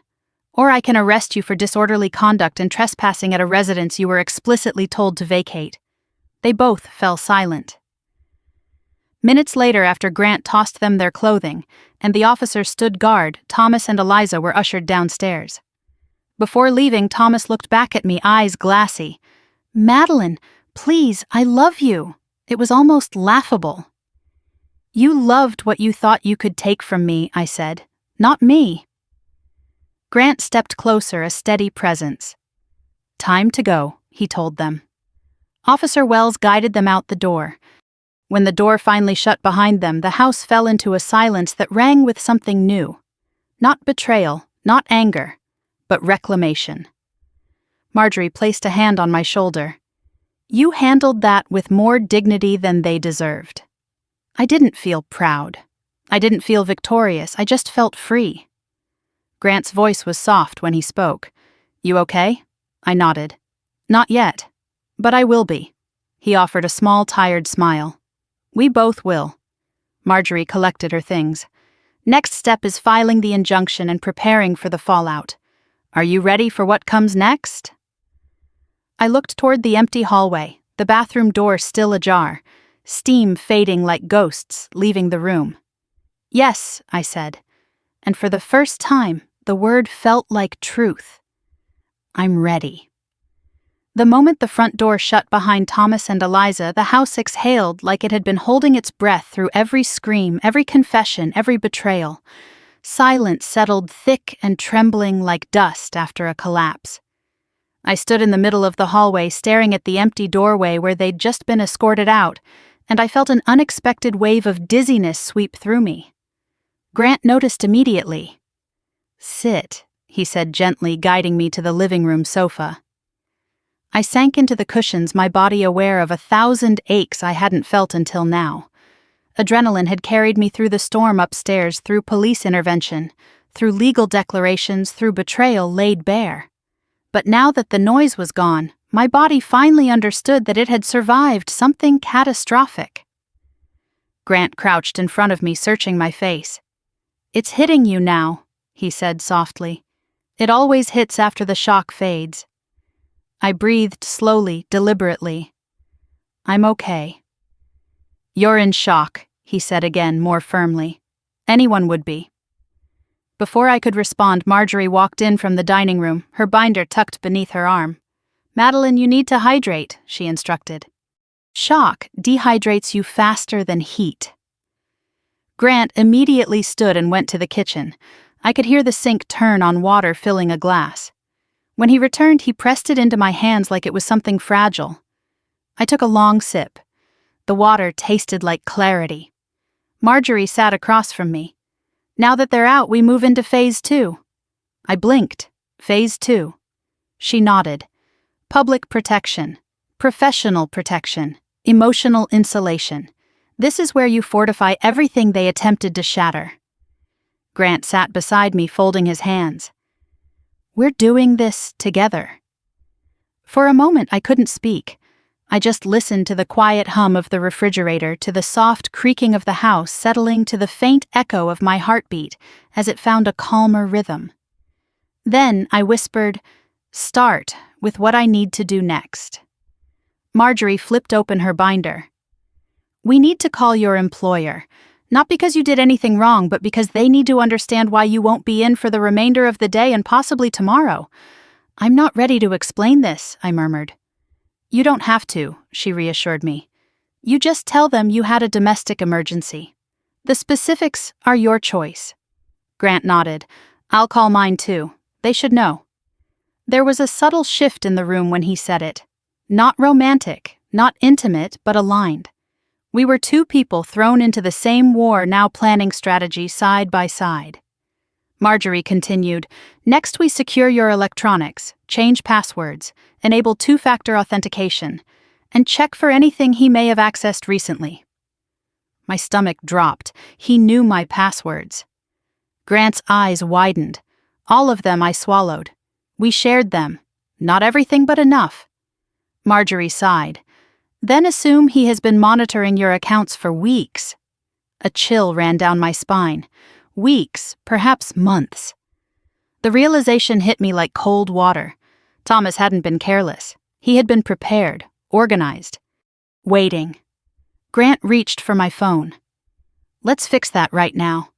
Or I can arrest you for disorderly conduct and trespassing at a residence you were explicitly told to vacate." They both fell silent. Minutes later, after Grant tossed them their clothing, and the officer stood guard, Thomas and Eliza were ushered downstairs. Before leaving, Thomas looked back at me, eyes glassy. "Madeline, please, I love you." It was almost laughable. "You loved what you thought you could take from me," I said. "Not me." Grant stepped closer, a steady presence. "Time to go," he told them. Officer Wells guided them out the door. When the door finally shut behind them, the house fell into a silence that rang with something new. Not betrayal, not anger, but reclamation. Marjorie placed a hand on my shoulder. "You handled that with more dignity than they deserved." I didn't feel proud. I didn't feel victorious. I just felt free. Grant's voice was soft when he spoke. "You okay?" I nodded. "Not yet. But I will be." He offered a small, tired smile. "We both will." Marjorie collected her things. "Next step is filing the injunction and preparing for the fallout. Are you ready for what comes next?" I looked toward the empty hallway, the bathroom door still ajar, steam fading like ghosts, leaving the room. "Yes," I said, and for the first time, the word felt like truth. "I'm ready." The moment the front door shut behind Thomas and Eliza, the house exhaled like it had been holding its breath through every scream, every confession, every betrayal. Silence settled thick and trembling like dust after a collapse. I stood in the middle of the hallway staring at the empty doorway where they'd just been escorted out, and I felt an unexpected wave of dizziness sweep through me. Grant noticed immediately. "Sit," he said gently, guiding me to the living room sofa. I sank into the cushions, my body aware of 1,000 aches I hadn't felt until now. Adrenaline had carried me through the storm upstairs, through police intervention, through legal declarations, through betrayal laid bare. But now that the noise was gone, my body finally understood that it had survived something catastrophic. Grant crouched in front of me, searching my face. "It's hitting you now," he said softly. "It always hits after the shock fades." I breathed slowly, deliberately. "I'm okay." "You're in shock," he said again, more firmly. "Anyone would be." Before I could respond, Marjorie walked in from the dining room, her binder tucked beneath her arm. "Madeline, you need to hydrate," she instructed. "Shock dehydrates you faster than heat." Grant immediately stood and went to the kitchen. I could hear the sink turn on water filling a glass. When he returned, he pressed it into my hands like it was something fragile. I took a long sip. The water tasted like clarity. Marjorie sat across from me. "Now that they're out, we move into phase 2. I blinked. Phase 2. She nodded. Public protection. Professional protection. Emotional insulation. This is where you fortify everything they attempted to shatter. Grant sat beside me, folding his hands. "We're doing this together." For a moment, I couldn't speak. I just listened to the quiet hum of the refrigerator, to the soft creaking of the house settling to the faint echo of my heartbeat as it found a calmer rhythm. Then I whispered, "Start with what I need to do next." Marjorie flipped open her binder. "We need to call your employer. Not because you did anything wrong, but because they need to understand why you won't be in for the remainder of the day and possibly tomorrow." "I'm not ready to explain this," I murmured. "You don't have to," she reassured me. "You just tell them you had a domestic emergency. The specifics are your choice." Grant nodded. "I'll call mine too. They should know." There was a subtle shift in the room when he said it. Not romantic, not intimate, but aligned. We were two people thrown into the same war, now planning strategy side by side. Marjorie continued, "Next we secure your electronics, change passwords, enable two-factor authentication, and check for anything he may have accessed recently." My stomach dropped. He knew my passwords. Grant's eyes widened. All of them I swallowed. We shared them. Not everything, but enough. Marjorie sighed. "Then assume he has been monitoring your accounts for weeks." A chill ran down my spine. Weeks, perhaps months. The realization hit me like cold water. Thomas hadn't been careless. He had been prepared, organized. Waiting. Grant reached for my phone. Let's fix that right now.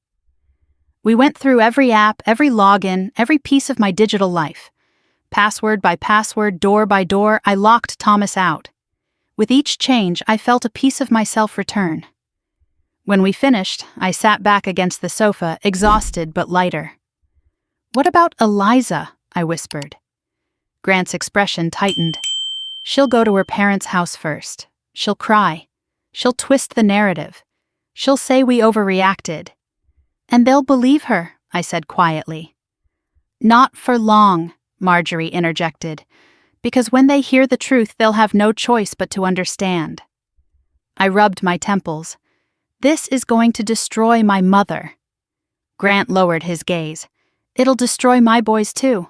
We went through every app, every login, every piece of my digital life. Password by password, door by door, I locked Thomas out. With each change, I felt a piece of myself return. When we finished, I sat back against the sofa, exhausted but lighter. "What about Eliza?" I whispered. Grant's expression tightened. "She'll go to her parents' house first. She'll cry. She'll twist the narrative. She'll say we overreacted. And they'll believe her," I said quietly. "Not for long," Marjorie interjected, "because when they hear the truth, they'll have no choice but to understand." I rubbed my temples. "This is going to destroy my mother." Grant lowered his gaze. "It'll destroy my boys too."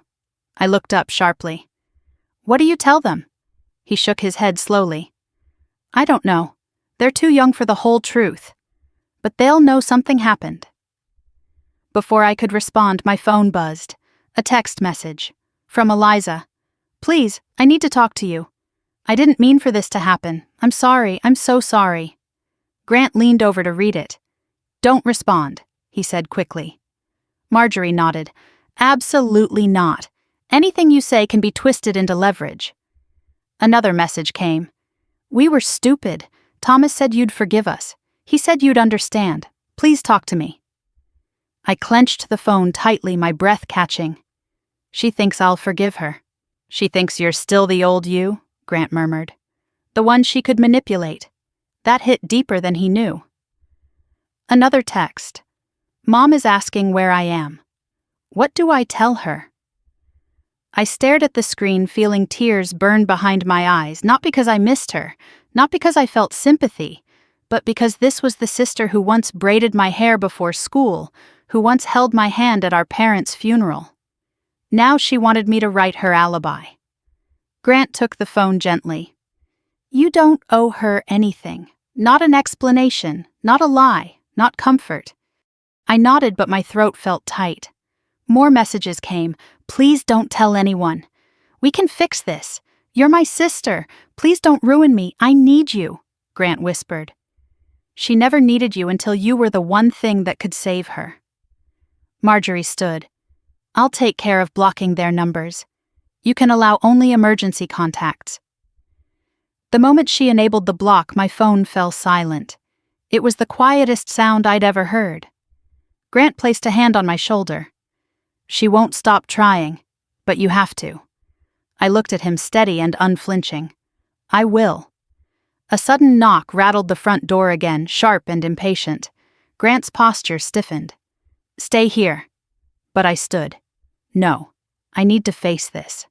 I looked up sharply. "What do you tell them?" He shook his head slowly. "I don't know. They're too young for the whole truth. But they'll know something happened." Before I could respond, my phone buzzed. A text message. From Eliza. "Please, I need to talk to you. I didn't mean for this to happen. I'm sorry, I'm so sorry." Grant leaned over to read it. "Don't respond," he said quickly. Marjorie nodded. "Absolutely not. Anything you say can be twisted into leverage." Another message came. "We were stupid. Thomas said you'd forgive us. He said you'd understand. Please talk to me." I clenched the phone tightly, my breath catching. "She thinks I'll forgive her. She thinks you're still the old you," Grant murmured. "The one she could manipulate." That hit deeper than he knew. Another text. "Mom is asking where I am. What do I tell her?" I stared at the screen, feeling tears burn behind my eyes, not because I missed her, not because I felt sympathy, but because this was the sister who once braided my hair before school, who once held my hand at our parents' funeral. Now she wanted me to write her alibi. Grant took the phone gently. "You don't owe her anything. Not an explanation, not a lie, not comfort." I nodded, but my throat felt tight. More messages came. "Please don't tell anyone. We can fix this. You're my sister. Please don't ruin me. I need you," Grant whispered. "She never needed you until you were the one thing that could save her." Marjorie stood. "I'll take care of blocking their numbers. You can allow only emergency contacts." The moment she enabled the block, my phone fell silent. It was the quietest sound I'd ever heard. Grant placed a hand on my shoulder. "She won't stop trying, but you have to." I looked at him, steady and unflinching. "I will." A sudden knock rattled the front door again, sharp and impatient. Grant's posture stiffened. "Stay here." But I stood. "No, I need to face this."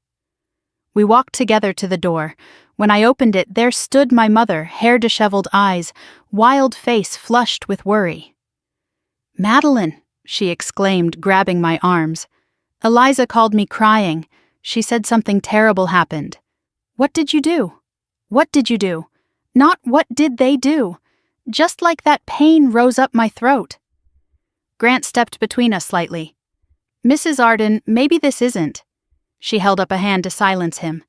We walked together to the door. When I opened it, there stood my mother, hair-disheveled eyes, wild face flushed with worry. "Madeline," she exclaimed, grabbing my arms. "Eliza called me crying. She said something terrible happened." "What did you do?" "What did you do?" Not what did they do. Just like that pain rose up my throat. Grant stepped between us slightly. "Mrs. Arden, maybe this isn't." She held up a hand to silence him.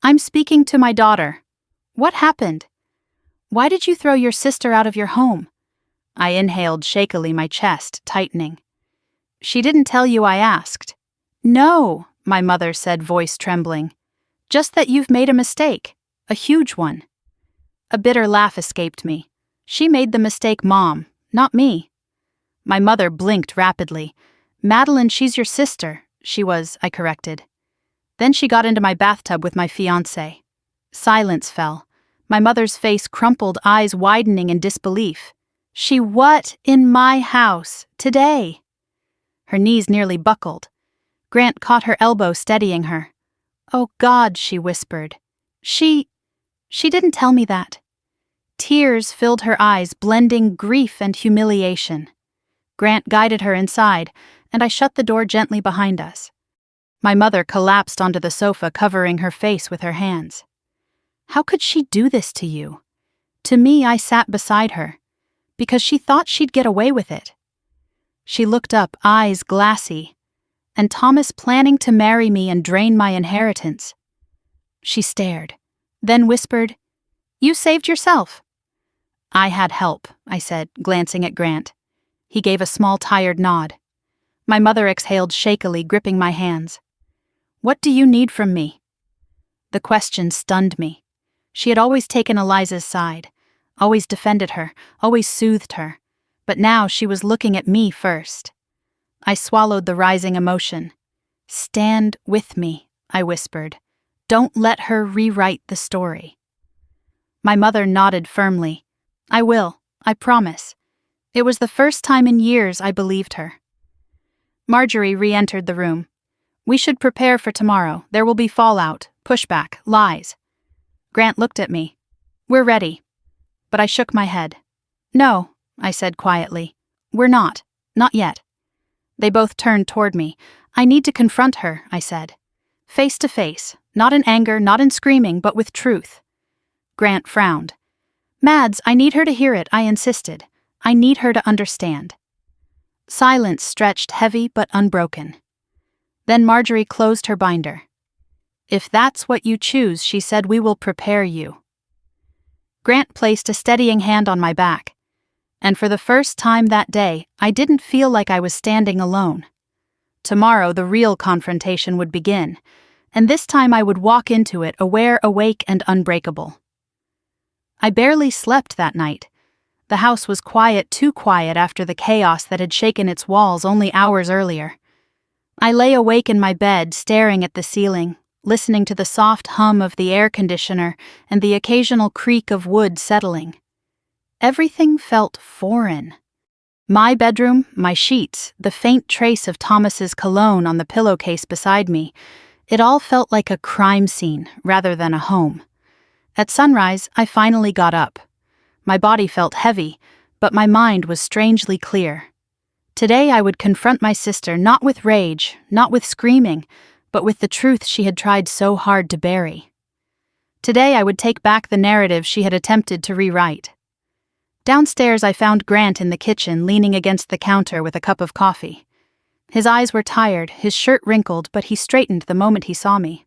"I'm speaking to my daughter. What happened? Why did you throw your sister out of your home?" I inhaled shakily, my chest tightening. "She didn't tell you I asked." "No," my mother said, voice trembling. "Just that you've made a mistake. A huge one." A bitter laugh escaped me. "She made the mistake, Mom, not me." My mother blinked rapidly. "Madeline, she's your sister." "She was," I corrected. Then she got into my bathtub with my fiancé. Silence fell. My mother's face crumpled, eyes widening in disbelief. "She what? In my house? Today?" Her knees nearly buckled. Grant caught her elbow, steadying her. "Oh God," she whispered. She didn't tell me that." Tears filled her eyes, blending grief and humiliation. Grant guided her inside, and I shut the door gently behind us. My mother collapsed onto the sofa, covering her face with her hands. "How could she do this to you?" To me, I sat beside her. "Because she thought she'd get away with it." She looked up, eyes glassy. And Thomas planning to marry me and drain my inheritance. She stared, then whispered, "You saved yourself." "I had help," I said, glancing at Grant. He gave a small, tired nod. My mother exhaled shakily, gripping my hands. "What do you need from me?" The question stunned me. She had always taken Eliza's side, always defended her, always soothed her. But now she was looking at me first. I swallowed the rising emotion. "Stand with me," I whispered. "Don't let her rewrite the story." My mother nodded firmly. "I will, I promise." It was the first time in years I believed her. Marjorie re-entered the room. "We should prepare for tomorrow. There will be fallout, pushback, lies." Grant looked at me. "We're ready." But I shook my head. "No," I said quietly. "We're not. Not yet." They both turned toward me. "I need to confront her," I said. "Face to face, not in anger, not in screaming, but with truth." Grant frowned. "Mads, I need her to hear it," I insisted. "I need her to understand." Silence stretched heavy but unbroken. Then Marjorie closed her binder. "If that's what you choose," she said, "we will prepare you." Grant placed a steadying hand on my back. And for the first time that day, I didn't feel like I was standing alone. Tomorrow, the real confrontation would begin, and this time I would walk into it aware, awake, and unbreakable. I barely slept that night. The house was quiet, too quiet after the chaos that had shaken its walls only hours earlier. I lay awake in my bed, staring at the ceiling, listening to the soft hum of the air conditioner and the occasional creak of wood settling. Everything felt foreign. My bedroom, my sheets, the faint trace of Thomas's cologne on the pillowcase beside me, it all felt like a crime scene rather than a home. At sunrise, I finally got up. My body felt heavy, but my mind was strangely clear. Today I would confront my sister not with rage, not with screaming, but with the truth she had tried so hard to bury. Today I would take back the narrative she had attempted to rewrite. Downstairs I found Grant in the kitchen, leaning against the counter with a cup of coffee. His eyes were tired, his shirt wrinkled, but he straightened the moment he saw me.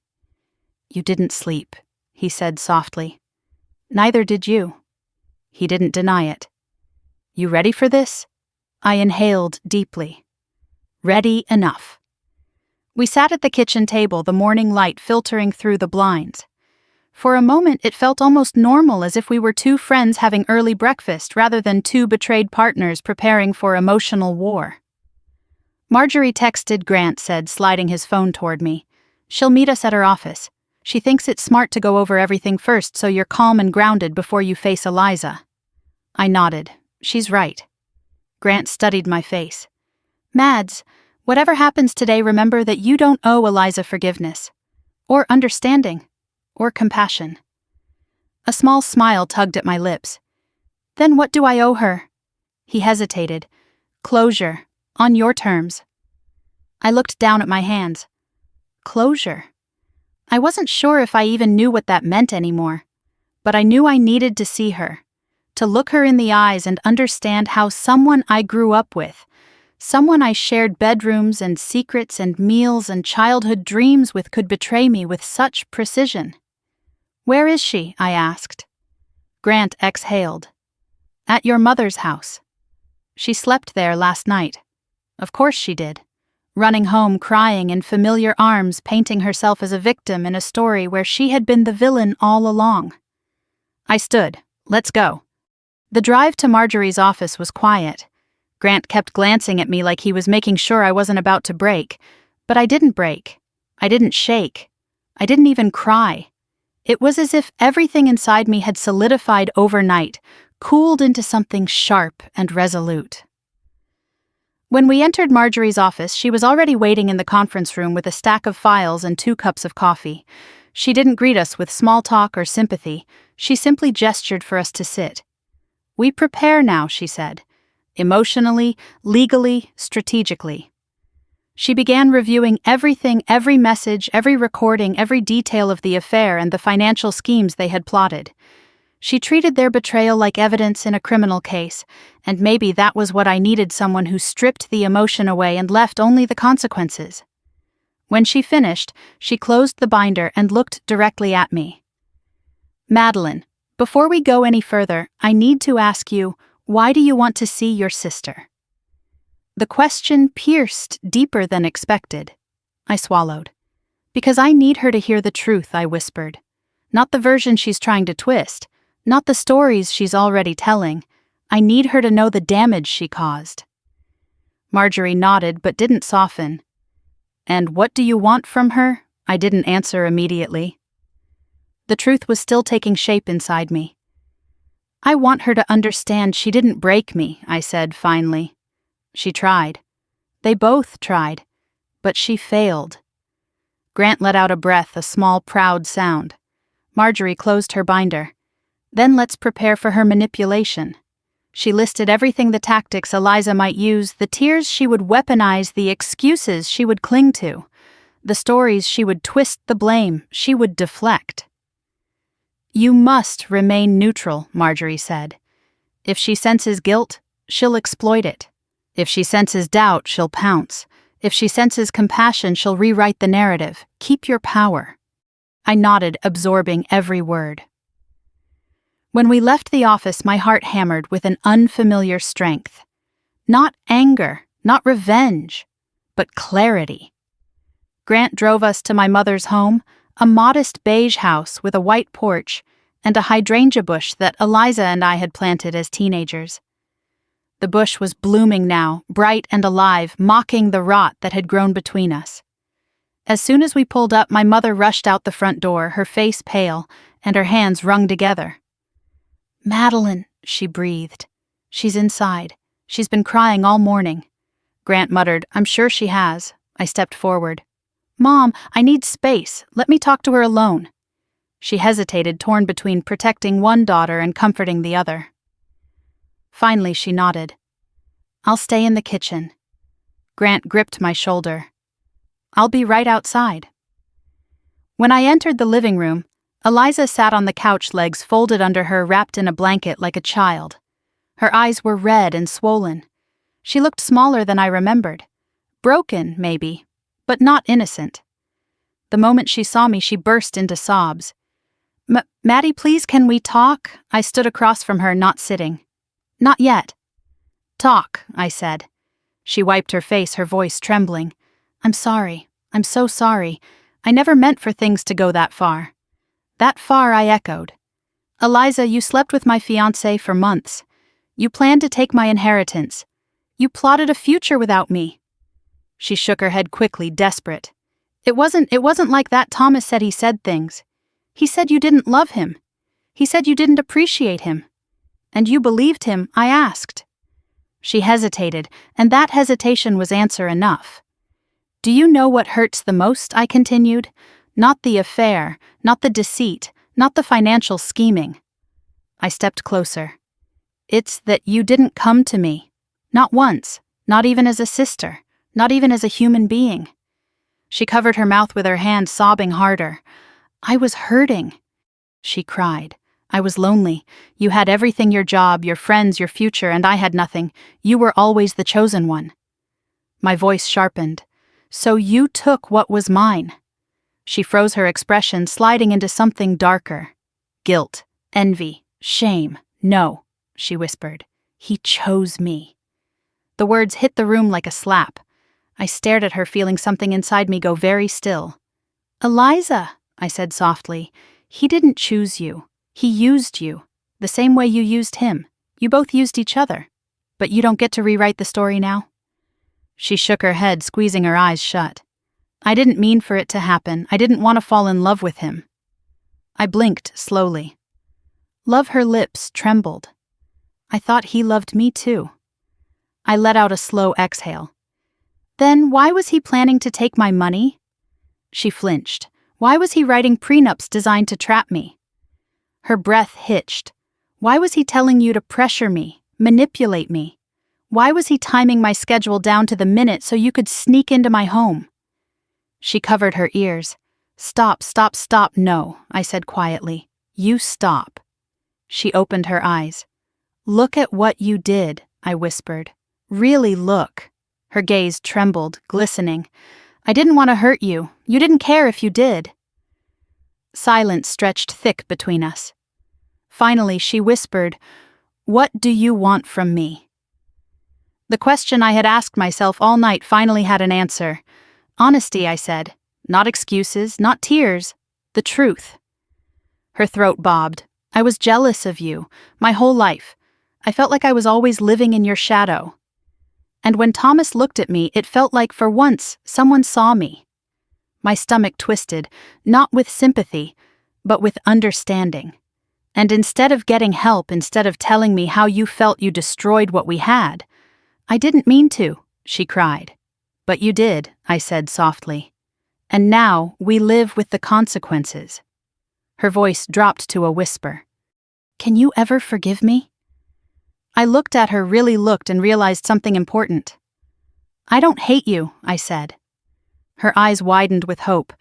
"You didn't sleep," he said softly. "Neither did you." He didn't deny it. "You ready for this?" I inhaled deeply. Ready enough. We sat at the kitchen table, the morning light filtering through the blinds. For a moment it felt almost normal, as if we were two friends having early breakfast rather than two betrayed partners preparing for emotional war. Marjorie texted, Grant said, sliding his phone toward me. "She'll meet us at her office. She thinks it's smart to go over everything first so you're calm and grounded before you face Eliza." I nodded. She's right. Grant studied my face. "Mads, whatever happens today, remember that you don't owe Eliza forgiveness. Or understanding. Or compassion." A small smile tugged at my lips. "Then what do I owe her?" He hesitated. "Closure. On your terms." I looked down at my hands. Closure. I wasn't sure if I even knew what that meant anymore. But I knew I needed to see her. To look her in the eyes and understand how someone I grew up with, someone I shared bedrooms and secrets and meals and childhood dreams with, could betray me with such precision. "Where is she?" I asked. Grant exhaled. "At your mother's house. She slept there last night." Of course she did. Running home crying in familiar arms, painting herself as a victim in a story where she had been the villain all along. I stood. "Let's go." The drive to Marjorie's office was quiet. Grant kept glancing at me like he was making sure I wasn't about to break. But I didn't break. I didn't shake. I didn't even cry. It was as if everything inside me had solidified overnight, cooled into something sharp and resolute. When we entered Marjorie's office, she was already waiting in the conference room with a stack of files and 2 cups of coffee. She didn't greet us with small talk or sympathy. She simply gestured for us to sit. "We prepare now," she said. Emotionally, legally, strategically. She began reviewing everything, every message, every recording, every detail of the affair and the financial schemes they had plotted. She treated their betrayal like evidence in a criminal case, and maybe that was what I needed, someone who stripped the emotion away and left only the consequences. When she finished, she closed the binder and looked directly at me. "Madeline, before we go any further, I need to ask you, why do you want to see your sister?" The question pierced deeper than expected. I swallowed. "Because I need her to hear the truth," I whispered. "Not the version she's trying to twist, not the stories she's already telling. I need her to know the damage she caused." Marjorie nodded but didn't soften. "And what do you want from her?" I didn't answer immediately. The truth was still taking shape inside me. "I want her to understand she didn't break me," I said finally. "She tried. They both tried. But she failed." Grant let out a breath, a small, proud sound. Marjorie closed her binder. "Then let's prepare for her manipulation." She listed everything, the tactics Eliza might use, the tears she would weaponize, the excuses she would cling to, the stories she would twist, the blame she would deflect. "You must remain neutral," Marjorie said. "If she senses guilt, she'll exploit it. If she senses doubt, she'll pounce. If she senses compassion, she'll rewrite the narrative. Keep your power." I nodded, absorbing every word. When we left the office, my heart hammered with an unfamiliar strength. Not anger, not revenge, but clarity. Grant drove us to my mother's home, a modest beige house with a white porch and a hydrangea bush that Eliza and I had planted as teenagers. The bush was blooming now, bright and alive, mocking the rot that had grown between us. As soon as we pulled up, my mother rushed out the front door, her face pale and her hands wrung together. "Madeline," she breathed. "She's inside. She's been crying all morning." Grant muttered, "I'm sure she has." I stepped forward. "Mom, I need space. Let me talk to her alone." She hesitated, torn between protecting one daughter and comforting the other. Finally, she nodded. "I'll stay in the kitchen." Grant gripped my shoulder. "I'll be right outside." When I entered the living room, Eliza sat on the couch, legs folded under her, wrapped in a blanket like a child. Her eyes were red and swollen. She looked smaller than I remembered. Broken, maybe, but not innocent. The moment she saw me, she burst into sobs. Maddie, please, can we talk?" I stood across from her, not sitting. "Not yet." "Talk," I said. She wiped her face, her voice trembling. "I'm sorry. I'm so sorry. I never meant for things to go that far." "That far," I echoed. "Eliza, you slept with my fiancé for months. You planned to take my inheritance. You plotted a future without me." She shook her head quickly, desperate. It wasn't like that. Thomas said he said things. He said you didn't love him. He said you didn't appreciate him. And you believed him, I asked." She hesitated, and that hesitation was answer enough. "Do you know what hurts the most?" I continued. "Not the affair, not the deceit, not the financial scheming." I stepped closer. "It's that you didn't come to me. Not once, not even as a sister, not even as a human being." She covered her mouth with her hand, sobbing harder. "I was hurting," she cried. "I was lonely. You had everything, your job, your friends, your future, and I had nothing. You were always the chosen one." My voice sharpened. "So you took what was mine." She froze, her expression sliding into something darker. "Guilt, envy, shame. No," she whispered. "He chose me." The words hit the room like a slap. I stared at her, feeling something inside me go very still. "Eliza," I said softly, "he didn't choose you. He used you, the same way you used him. You both used each other. But you don't get to rewrite the story now?" She shook her head, squeezing her eyes shut. "I didn't mean for it to happen. I didn't want to fall in love with him." I blinked slowly. Her lips trembled. "I thought he loved me too." I let out a slow exhale. "Then why was he planning to take my money?" She flinched. "Why was he writing prenups designed to trap me?" Her breath hitched. "Why was he telling you to pressure me, manipulate me? Why was he timing my schedule down to the minute so you could sneak into my home?" She covered her ears. "Stop, stop, stop, no," I said quietly. "You stop." She opened her eyes. "Look at what you did," I whispered. "Really look." Her gaze trembled, glistening. I didn't want to hurt you. You didn't care if you did." Silence stretched thick between us. Finally, she whispered, "What do you want from me?" The question I had asked myself all night finally had an answer. "Honesty," I said. "Not excuses, not tears. The truth." Her throat bobbed. "I was jealous of you, my whole life. I felt like I was always living in your shadow." And when Thomas looked at me, it felt like for once someone saw me. My stomach twisted, not with sympathy, but with understanding. And instead of getting help, instead of telling me how you felt you destroyed what we had, "I didn't mean to," she cried. "But you did," I said softly. "And now we live with the consequences." Her voice dropped to a whisper. "Can you ever forgive me?" I looked at her, really looked, and realized something important. "I don't hate you," I said. Her eyes widened with hope.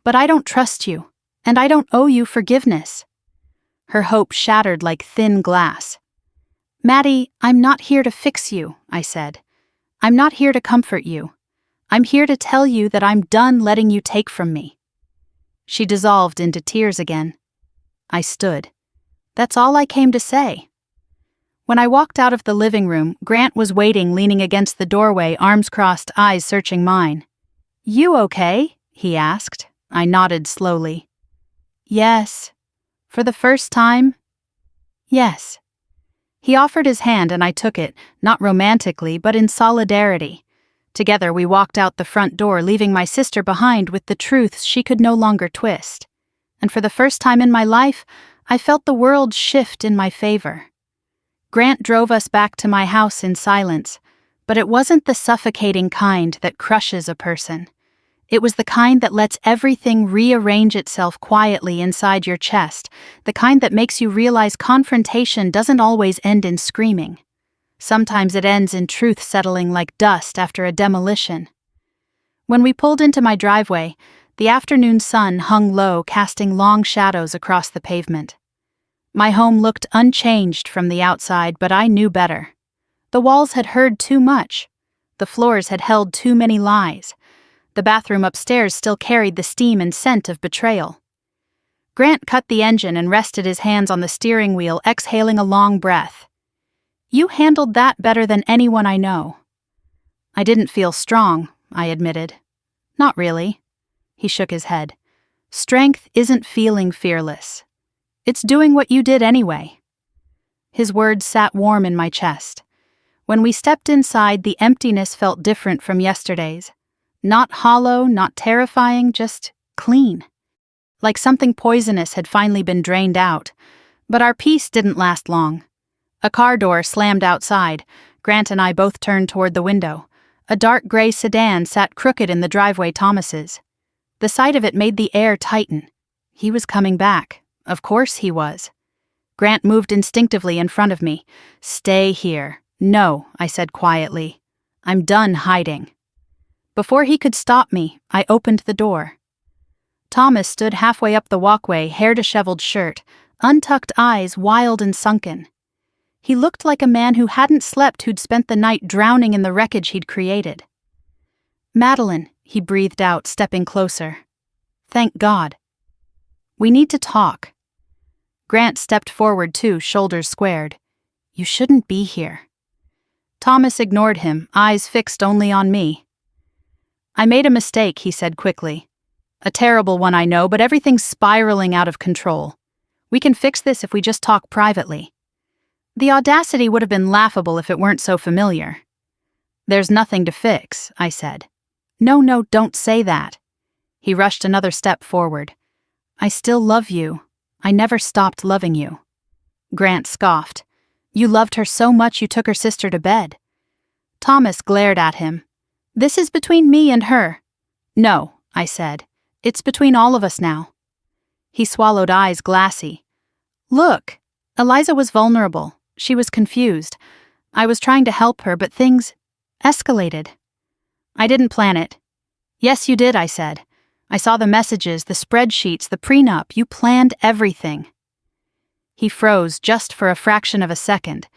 "But I don't trust you, and I don't owe you forgiveness." Her hope shattered like thin glass. "Maddie, I'm not here to fix you," I said. "I'm not here to comfort you. I'm here to tell you that I'm done letting you take from me." She dissolved into tears again. I stood. That's all I came to say. When I walked out of the living room, Grant was waiting, leaning against the doorway, arms crossed, eyes searching mine. "You okay?" he asked. I nodded slowly. "Yes." "For the first time?" "Yes." He offered his hand and I took it, not romantically, but in solidarity. Together we walked out the front door, leaving my sister behind with the truths she could no longer twist. And for the first time in my life, I felt the world shift in my favor. Grant drove us back to my house in silence, but it wasn't the suffocating kind that crushes a person. It was the kind that lets everything rearrange itself quietly inside your chest, the kind that makes you realize confrontation doesn't always end in screaming. Sometimes it ends in truth settling like dust after a demolition. When we pulled into my driveway, the afternoon sun hung low, casting long shadows across the pavement. My home looked unchanged from the outside, but I knew better. The walls had heard too much. The floors had held too many lies. The bathroom upstairs still carried the steam and scent of betrayal. Grant cut the engine and rested his hands on the steering wheel, exhaling a long breath. "You handled that better than anyone I know." "I didn't feel strong," I admitted. "Not really." He shook his head. "Strength isn't feeling fearless. It's doing what you did anyway." His words sat warm in my chest. When we stepped inside, the emptiness felt different from yesterday's. Not hollow, not terrifying, just clean. Like something poisonous had finally been drained out. But our peace didn't last long. A car door slammed outside. Grant and I both turned toward the window. A dark gray sedan sat crooked in the driveway Thomas's. The sight of it made the air tighten. He was coming back. Of course he was. Grant moved instinctively in front of me. "Stay here." "No," I said quietly. "I'm done hiding." Before he could stop me, I opened the door. Thomas stood halfway up the walkway, hair-disheveled shirt, untucked eyes wild and sunken. He looked like a man who hadn't slept, who'd spent the night drowning in the wreckage he'd created. "Madeline," he breathed out, stepping closer. "Thank God." "We need to talk." Grant stepped forward too, shoulders squared. "You shouldn't be here." Thomas ignored him, eyes fixed only on me. "I made a mistake," he said quickly. "A terrible one, I know, but everything's spiraling out of control. We can fix this if we just talk privately." The audacity would have been laughable if it weren't so familiar. "There's nothing to fix," I said. No, don't say that." He rushed another step forward. "I still love you. I never stopped loving you." Grant scoffed. "You loved her so much you took her sister to bed." Thomas glared at him. "This is between me and her." "No," I said. "It's between all of us now." He swallowed, eyes glassy. "Look." Eliza was vulnerable. She was confused. I was trying to help her, but things escalated. "I didn't plan it." "Yes, you did," I said. "I saw the messages, the spreadsheets, the prenup. You planned everything." He froze just for a fraction of a second,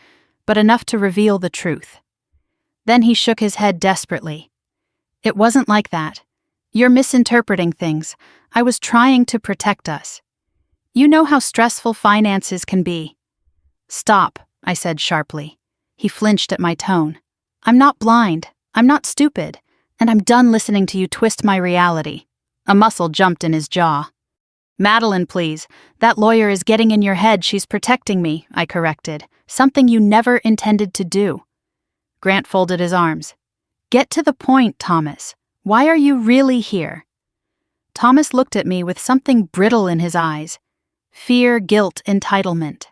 but enough to reveal the truth. Then he shook his head desperately. "It wasn't like that. You're misinterpreting things. I was trying to protect us. You know how stressful finances can be. Stop, I said sharply. He flinched at my tone. I'm not blind, I'm not stupid, and I'm done listening to you twist my reality. A muscle jumped in his jaw. Madeline, please. That lawyer is getting in your head. She's protecting me, I corrected. Something you never intended to do. Grant folded his arms. Get to the point, Thomas. Why are you really here? Thomas looked at me with something brittle in his eyes. Fear, guilt, entitlement.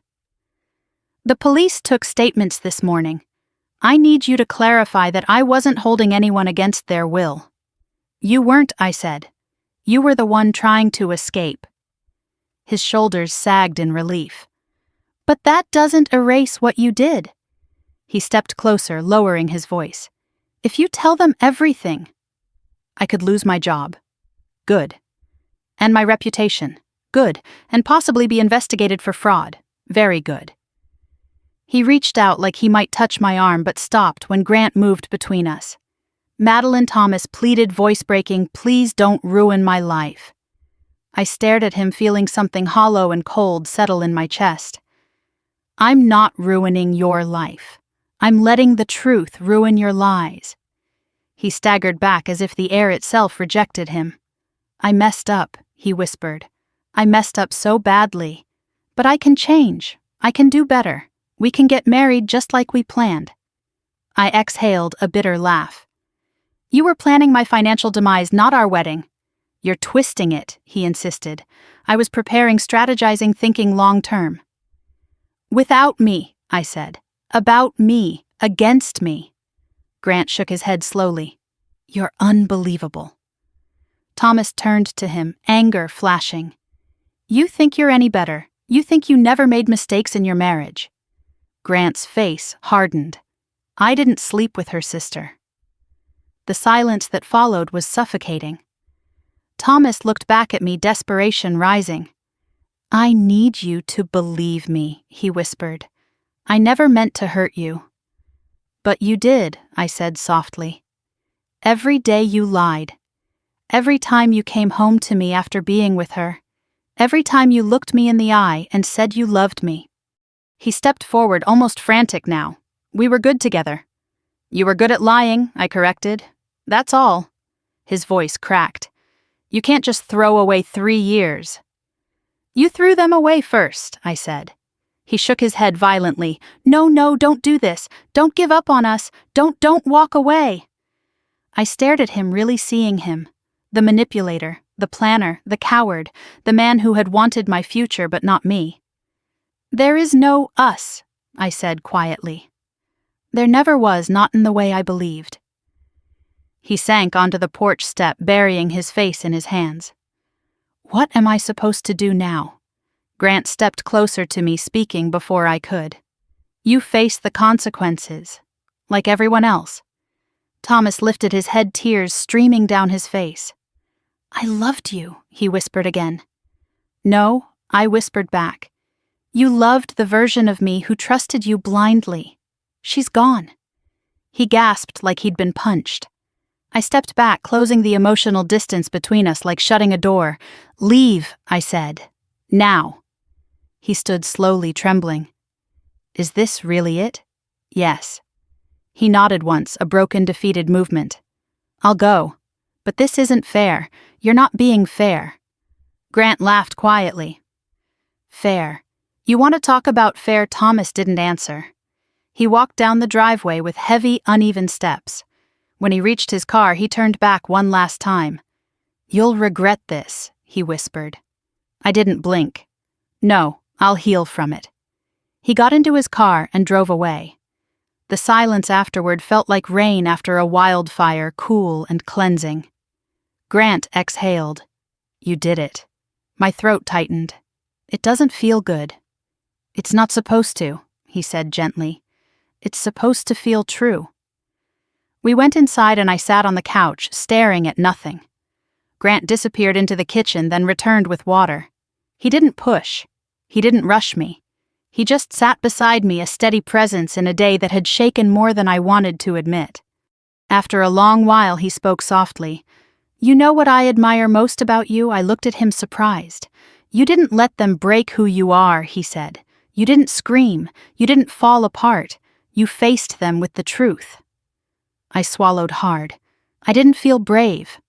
The police took statements this morning. I need you to clarify that I wasn't holding anyone against their will. You weren't, I said. You were the one trying to escape. His shoulders sagged in relief. But that doesn't erase what you did. He stepped closer, lowering his voice. If you tell them everything, I could lose my job. Good. And my reputation. Good. And possibly be investigated for fraud. Very good. He reached out like he might touch my arm but stopped when Grant moved between us. Madeline Thomas pleaded, voice-breaking, please don't ruin my life. I stared at him, feeling something hollow and cold settle in my chest. I'm not ruining your life. I'm letting the truth ruin your lies. He staggered back as if the air itself rejected him. I messed up, he whispered. I messed up so badly. But I can change. I can do better. We can get married just like we planned. I exhaled a bitter laugh. You were planning my financial demise, not our wedding. You're twisting it, he insisted. I was preparing, strategizing, thinking long-term. Without me, I said. About me. Against me. Grant shook his head slowly. You're unbelievable. Thomas turned to him, anger flashing. You think you're any better. You think you never made mistakes in your marriage. Grant's face hardened. I didn't sleep with her sister. The silence that followed was suffocating. Thomas looked back at me, desperation rising. I need you to believe me, he whispered. I never meant to hurt you. But you did, I said softly. Every day you lied. Every time you came home to me after being with her. Every time you looked me in the eye and said you loved me. He stepped forward, almost frantic now. We were good together. You were good at lying, I corrected. That's all. His voice cracked. You can't just throw away 3 years. You threw them away first, I said. He shook his head violently. No, don't do this. Don't give up on us. Don't walk away. I stared at him, really seeing him. The manipulator, the planner, the coward, the man who had wanted my future but not me. There is no us, I said quietly. There never was, not in the way I believed. He sank onto the porch step, burying his face in his hands. What am I supposed to do now? Grant stepped closer to me, speaking before I could. You face the consequences, like everyone else. Thomas lifted his head, tears streaming down his face. I loved you, he whispered again. No, I whispered back. You loved the version of me who trusted you blindly. She's gone. He gasped like he'd been punched. I stepped back, closing the emotional distance between us like shutting a door. Leave, I said. Now. He stood slowly, trembling. Is this really it? Yes. He nodded once, a broken, defeated movement. I'll go. But this isn't fair. You're not being fair. Grant laughed quietly. Fair. You want to talk about fair? Thomas didn't answer. He walked down the driveway with heavy, uneven steps. When he reached his car, he turned back one last time. You'll regret this, he whispered. I didn't blink. No, I'll heal from it. He got into his car and drove away. The silence afterward felt like rain after a wildfire, cool and cleansing. Grant exhaled. You did it. My throat tightened. It doesn't feel good. It's not supposed to, he said gently. It's supposed to feel true. We went inside and I sat on the couch, staring at nothing. Grant disappeared into the kitchen, then returned with water. He didn't push. He didn't rush me. He just sat beside me, a steady presence in a day that had shaken more than I wanted to admit. After a long while, he spoke softly. "You know what I admire most about you?" I looked at him surprised. "You didn't let them break who you are," he said. "You didn't scream. You didn't fall apart. You faced them with the truth." I swallowed hard. I didn't feel brave.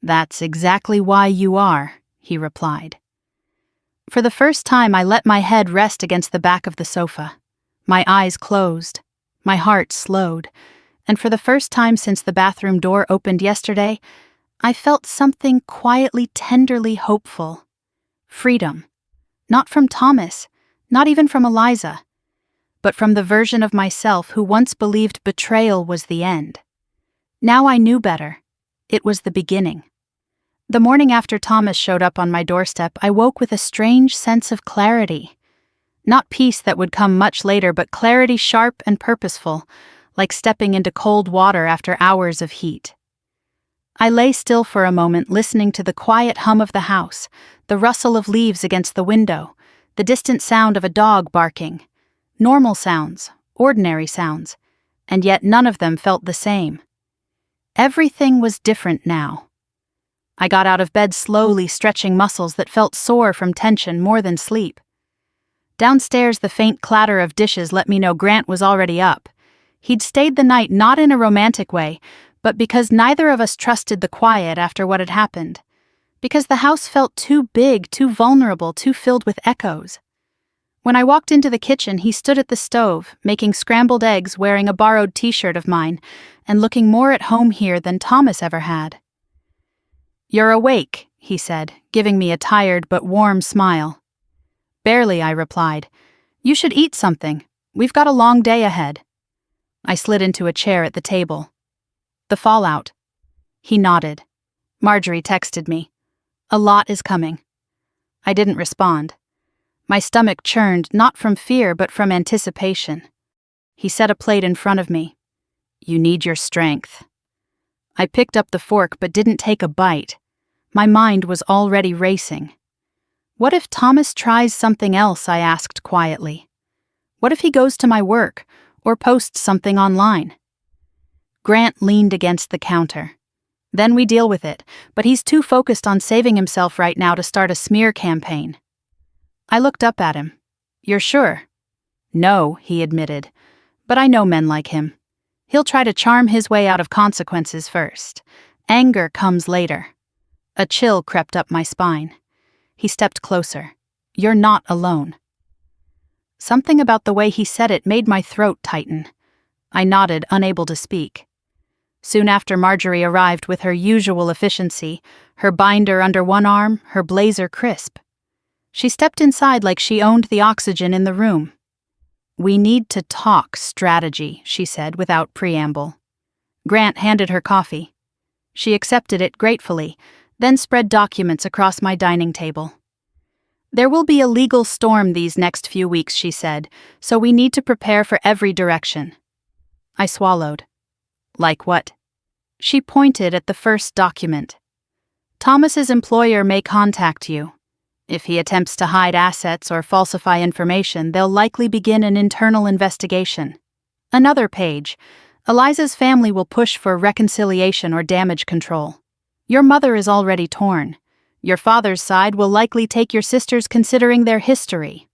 "That's exactly why you are," he replied. For the first time, I let my head rest against the back of the sofa. My eyes closed. My heart slowed. And for the first time since the bathroom door opened yesterday, I felt something quietly, tenderly hopeful. Freedom. Not from Thomas, not even from Eliza, but from the version of myself who once believed betrayal was the end. Now I knew better. It was the beginning. The morning after Thomas showed up on my doorstep, I woke with a strange sense of clarity. Not peace that would come much later, but clarity sharp and purposeful, like stepping into cold water after hours of heat. I lay still for a moment, listening to the quiet hum of the house, the rustle of leaves against the window, the distant sound of a dog barking. Normal sounds, ordinary sounds, and yet none of them felt the same. Everything was different now. I got out of bed slowly, stretching muscles that felt sore from tension more than sleep. Downstairs, the faint clatter of dishes let me know Grant was already up. He'd stayed the night not in a romantic way, but because neither of us trusted the quiet after what had happened. Because the house felt too big, too vulnerable, too filled with echoes. When I walked into the kitchen, he stood at the stove, making scrambled eggs, wearing a borrowed t-shirt of mine, and looking more at home here than Thomas ever had. "You're awake," he said, giving me a tired but warm smile. "Barely," I replied. "You should eat something. We've got a long day ahead." I slid into a chair at the table. "The fallout." He nodded. "Marjorie texted me. A lot is coming." I didn't respond. My stomach churned, not from fear but from anticipation. He set a plate in front of me. "You need your strength." I picked up the fork but didn't take a bite. My mind was already racing. What if Thomas tries something else, I asked quietly. What if he goes to my work, or posts something online? Grant leaned against the counter. "Then we deal with it, but he's too focused on saving himself right now to start a smear campaign." I looked up at him. "You're sure?" "No," he admitted, "but I know men like him. He'll try to charm his way out of consequences first. Anger comes later." A chill crept up my spine. He stepped closer. "You're not alone." Something about the way he said it made my throat tighten. I nodded, unable to speak. Soon after, Marjorie arrived with her usual efficiency, her binder under one arm, her blazer crisp. She stepped inside like she owned the oxygen in the room. "We need to talk strategy," she said without preamble. Grant handed her coffee. She accepted it gratefully, then spread documents across my dining table. "There will be a legal storm these next few weeks," she said, "so we need to prepare for every direction." I swallowed. "Like what?" She pointed at the first document. "Thomas's employer may contact you. If he attempts to hide assets or falsify information, they'll likely begin an internal investigation." Another page. "Eliza's family will push for reconciliation or damage control. Your mother is already torn. Your father's side will likely take your sisters considering their history."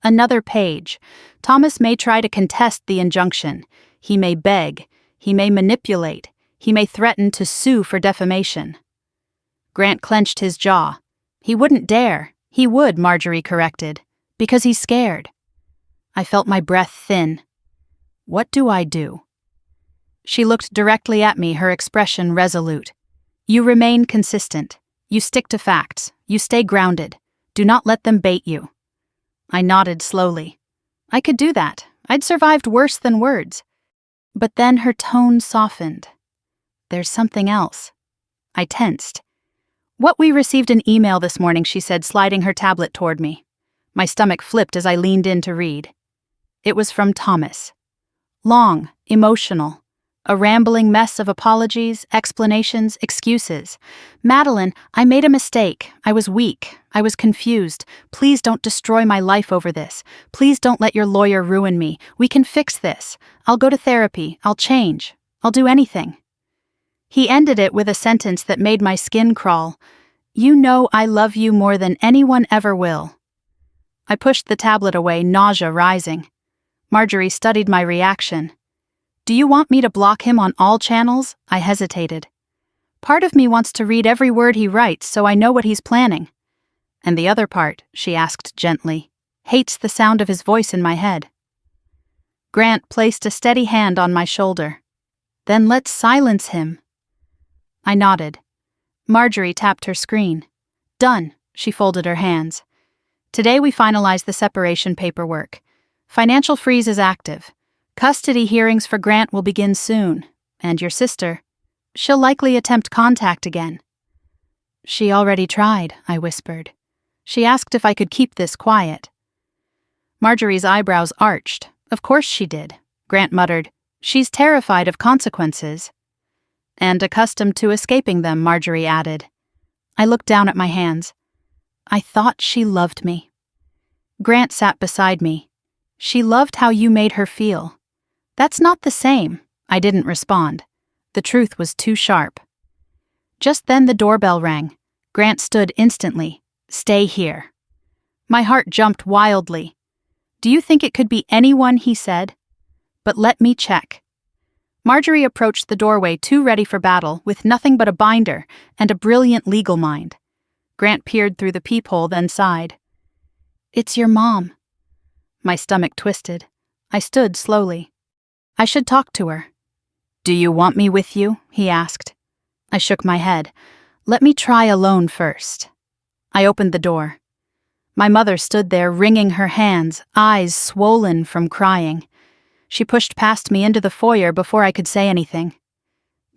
Another page. "Thomas may try to contest the injunction. He may beg. He may manipulate. He may threaten to sue for defamation." Grant clenched his jaw. "He wouldn't dare." "He would," Marjorie corrected, "because he's scared." I felt my breath thin. What do I do? She looked directly at me, her expression resolute. "You remain consistent. You stick to facts. You stay grounded. Do not let them bait you." I nodded slowly. I could do that. I'd survived worse than words. But then her tone softened. "There's something else." I tensed. "We received an email this morning," she said, sliding her tablet toward me. My stomach flipped as I leaned in to read. It was from Thomas. Long, emotional. A rambling mess of apologies, explanations, excuses. "Madeline, I made a mistake. I was weak. I was confused. Please don't destroy my life over this. Please don't let your lawyer ruin me. We can fix this. I'll go to therapy. I'll change. I'll do anything." He ended it with a sentence that made my skin crawl. "You know I love you more than anyone ever will." I pushed the tablet away, nausea rising. Marjorie studied my reaction. "Do you want me to block him on all channels?" I hesitated. "Part of me wants to read every word he writes so I know what he's planning." "And the other part," she asked gently, "hates the sound of his voice in my head." Grant placed a steady hand on my shoulder. "Then let's silence him." I nodded. Marjorie tapped her screen. "Done," she folded her hands. "Today we finalize the separation paperwork. Financial freeze is active. Custody hearings for Grant will begin soon. And your sister, she'll likely attempt contact again." "She already tried," I whispered. "She asked if I could keep this quiet." Marjorie's eyebrows arched. "Of course she did." Grant muttered, "She's terrified of consequences." "And accustomed to escaping them," Marjorie added. I looked down at my hands. "I thought she loved me." Grant sat beside me. "She loved how you made her feel." "That's not the same." I didn't respond. The truth was too sharp. Just then the doorbell rang. Grant stood instantly. "Stay here." My heart jumped wildly. "Do you think it could be anyone?" he said. "But let me check." Marjorie approached the doorway, too ready for battle, with nothing but a binder and a brilliant legal mind. Grant peered through the peephole, then sighed. "It's your mom." My stomach twisted. I stood slowly. "I should talk to her." "Do you want me with you?" he asked. I shook my head. "Let me try alone first." I opened the door. My mother stood there, wringing her hands, eyes swollen from crying. She pushed past me into the foyer before I could say anything.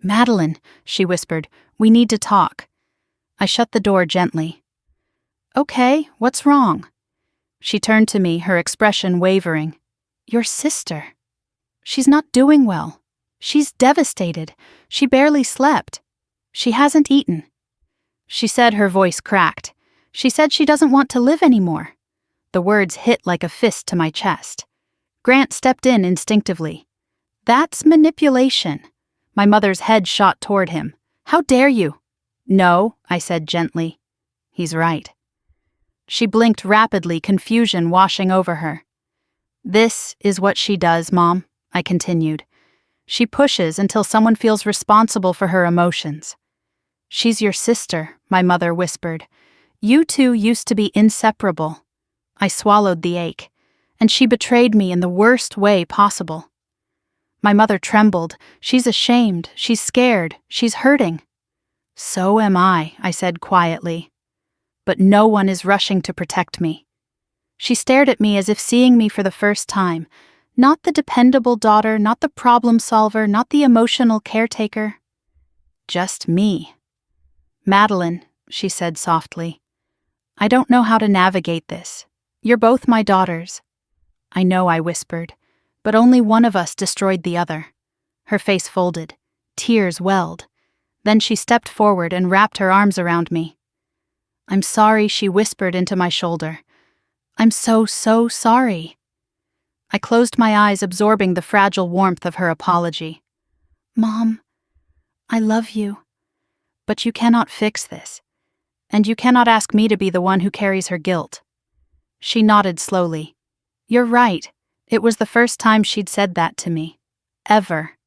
"Madeline," she whispered, "we need to talk." I shut the door gently. "Okay, what's wrong?" She turned to me, her expression wavering. "Your sister. She's not doing well. She's devastated. She barely slept. She hasn't eaten." She said, her voice cracked. "She said she doesn't want to live anymore." The words hit like a fist to my chest. Grant stepped in instinctively. "That's manipulation." My mother's head shot toward him. "How dare you?" "No," I said gently. "He's right." She blinked rapidly, confusion washing over her. "This is what she does, Mom," I continued. "She pushes until someone feels responsible for her emotions." "She's your sister," my mother whispered. "You two used to be inseparable." I swallowed the ache. "And she betrayed me in the worst way possible." My mother trembled. "She's ashamed. She's scared. She's hurting." "So am I," I said quietly. "But no one is rushing to protect me." She stared at me as if seeing me for the first time. Not the dependable daughter, not the problem solver, not the emotional caretaker. Just me. "Madeline," she said softly, "I don't know how to navigate this. You're both my daughters." "I know," I whispered, "but only one of us destroyed the other." Her face folded. Tears welled. Then she stepped forward and wrapped her arms around me. "I'm sorry," she whispered into my shoulder. "I'm so sorry." I closed my eyes, absorbing the fragile warmth of her apology. "Mom, I love you. But you cannot fix this. And you cannot ask me to be the one who carries her guilt." She nodded slowly. "You're right. It was the first time she'd said that to me. Ever."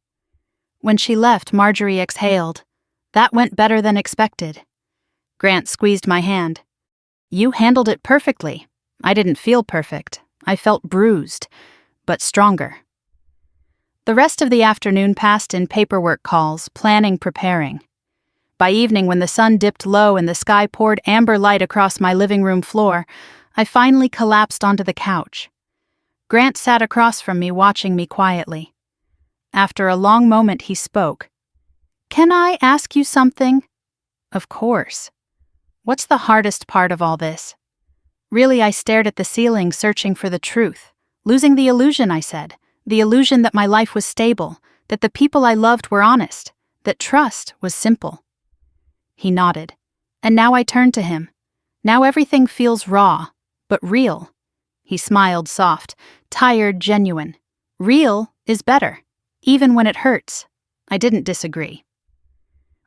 When she left, Marjorie exhaled. "That went better than expected." Grant squeezed my hand. "You handled it perfectly." I didn't feel perfect. I felt bruised, but stronger. The rest of the afternoon passed in paperwork calls, planning, preparing. By evening, when the sun dipped low and the sky poured amber light across my living room floor, I finally collapsed onto the couch. Grant sat across from me, watching me quietly. After a long moment, he spoke. "Can I ask you something?" "Of course." "What's the hardest part of all this?" Really, I stared at the ceiling, searching for the truth. Losing the illusion, I said. The illusion that my life was stable, that the people I loved were honest, that trust was simple. He nodded. And now I turned to him. Now everything feels raw, but real. He smiled soft, tired, genuine. Real is better, even when it hurts. I didn't disagree.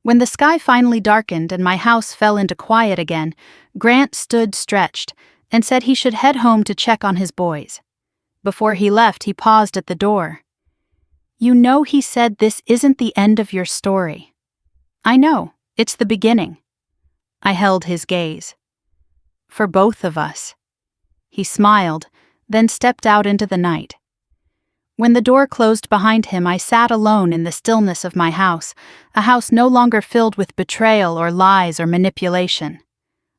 When the sky finally darkened and my house fell into quiet again, Grant stood stretched and said he should head home to check on his boys. Before he left, he paused at the door. "You know," he said, "this isn't the end of your story." "I know, it's the beginning." I held his gaze. "For both of us." He smiled, then stepped out into the night. When the door closed behind him, I sat alone in the stillness of my house, a house no longer filled with betrayal or lies or manipulation.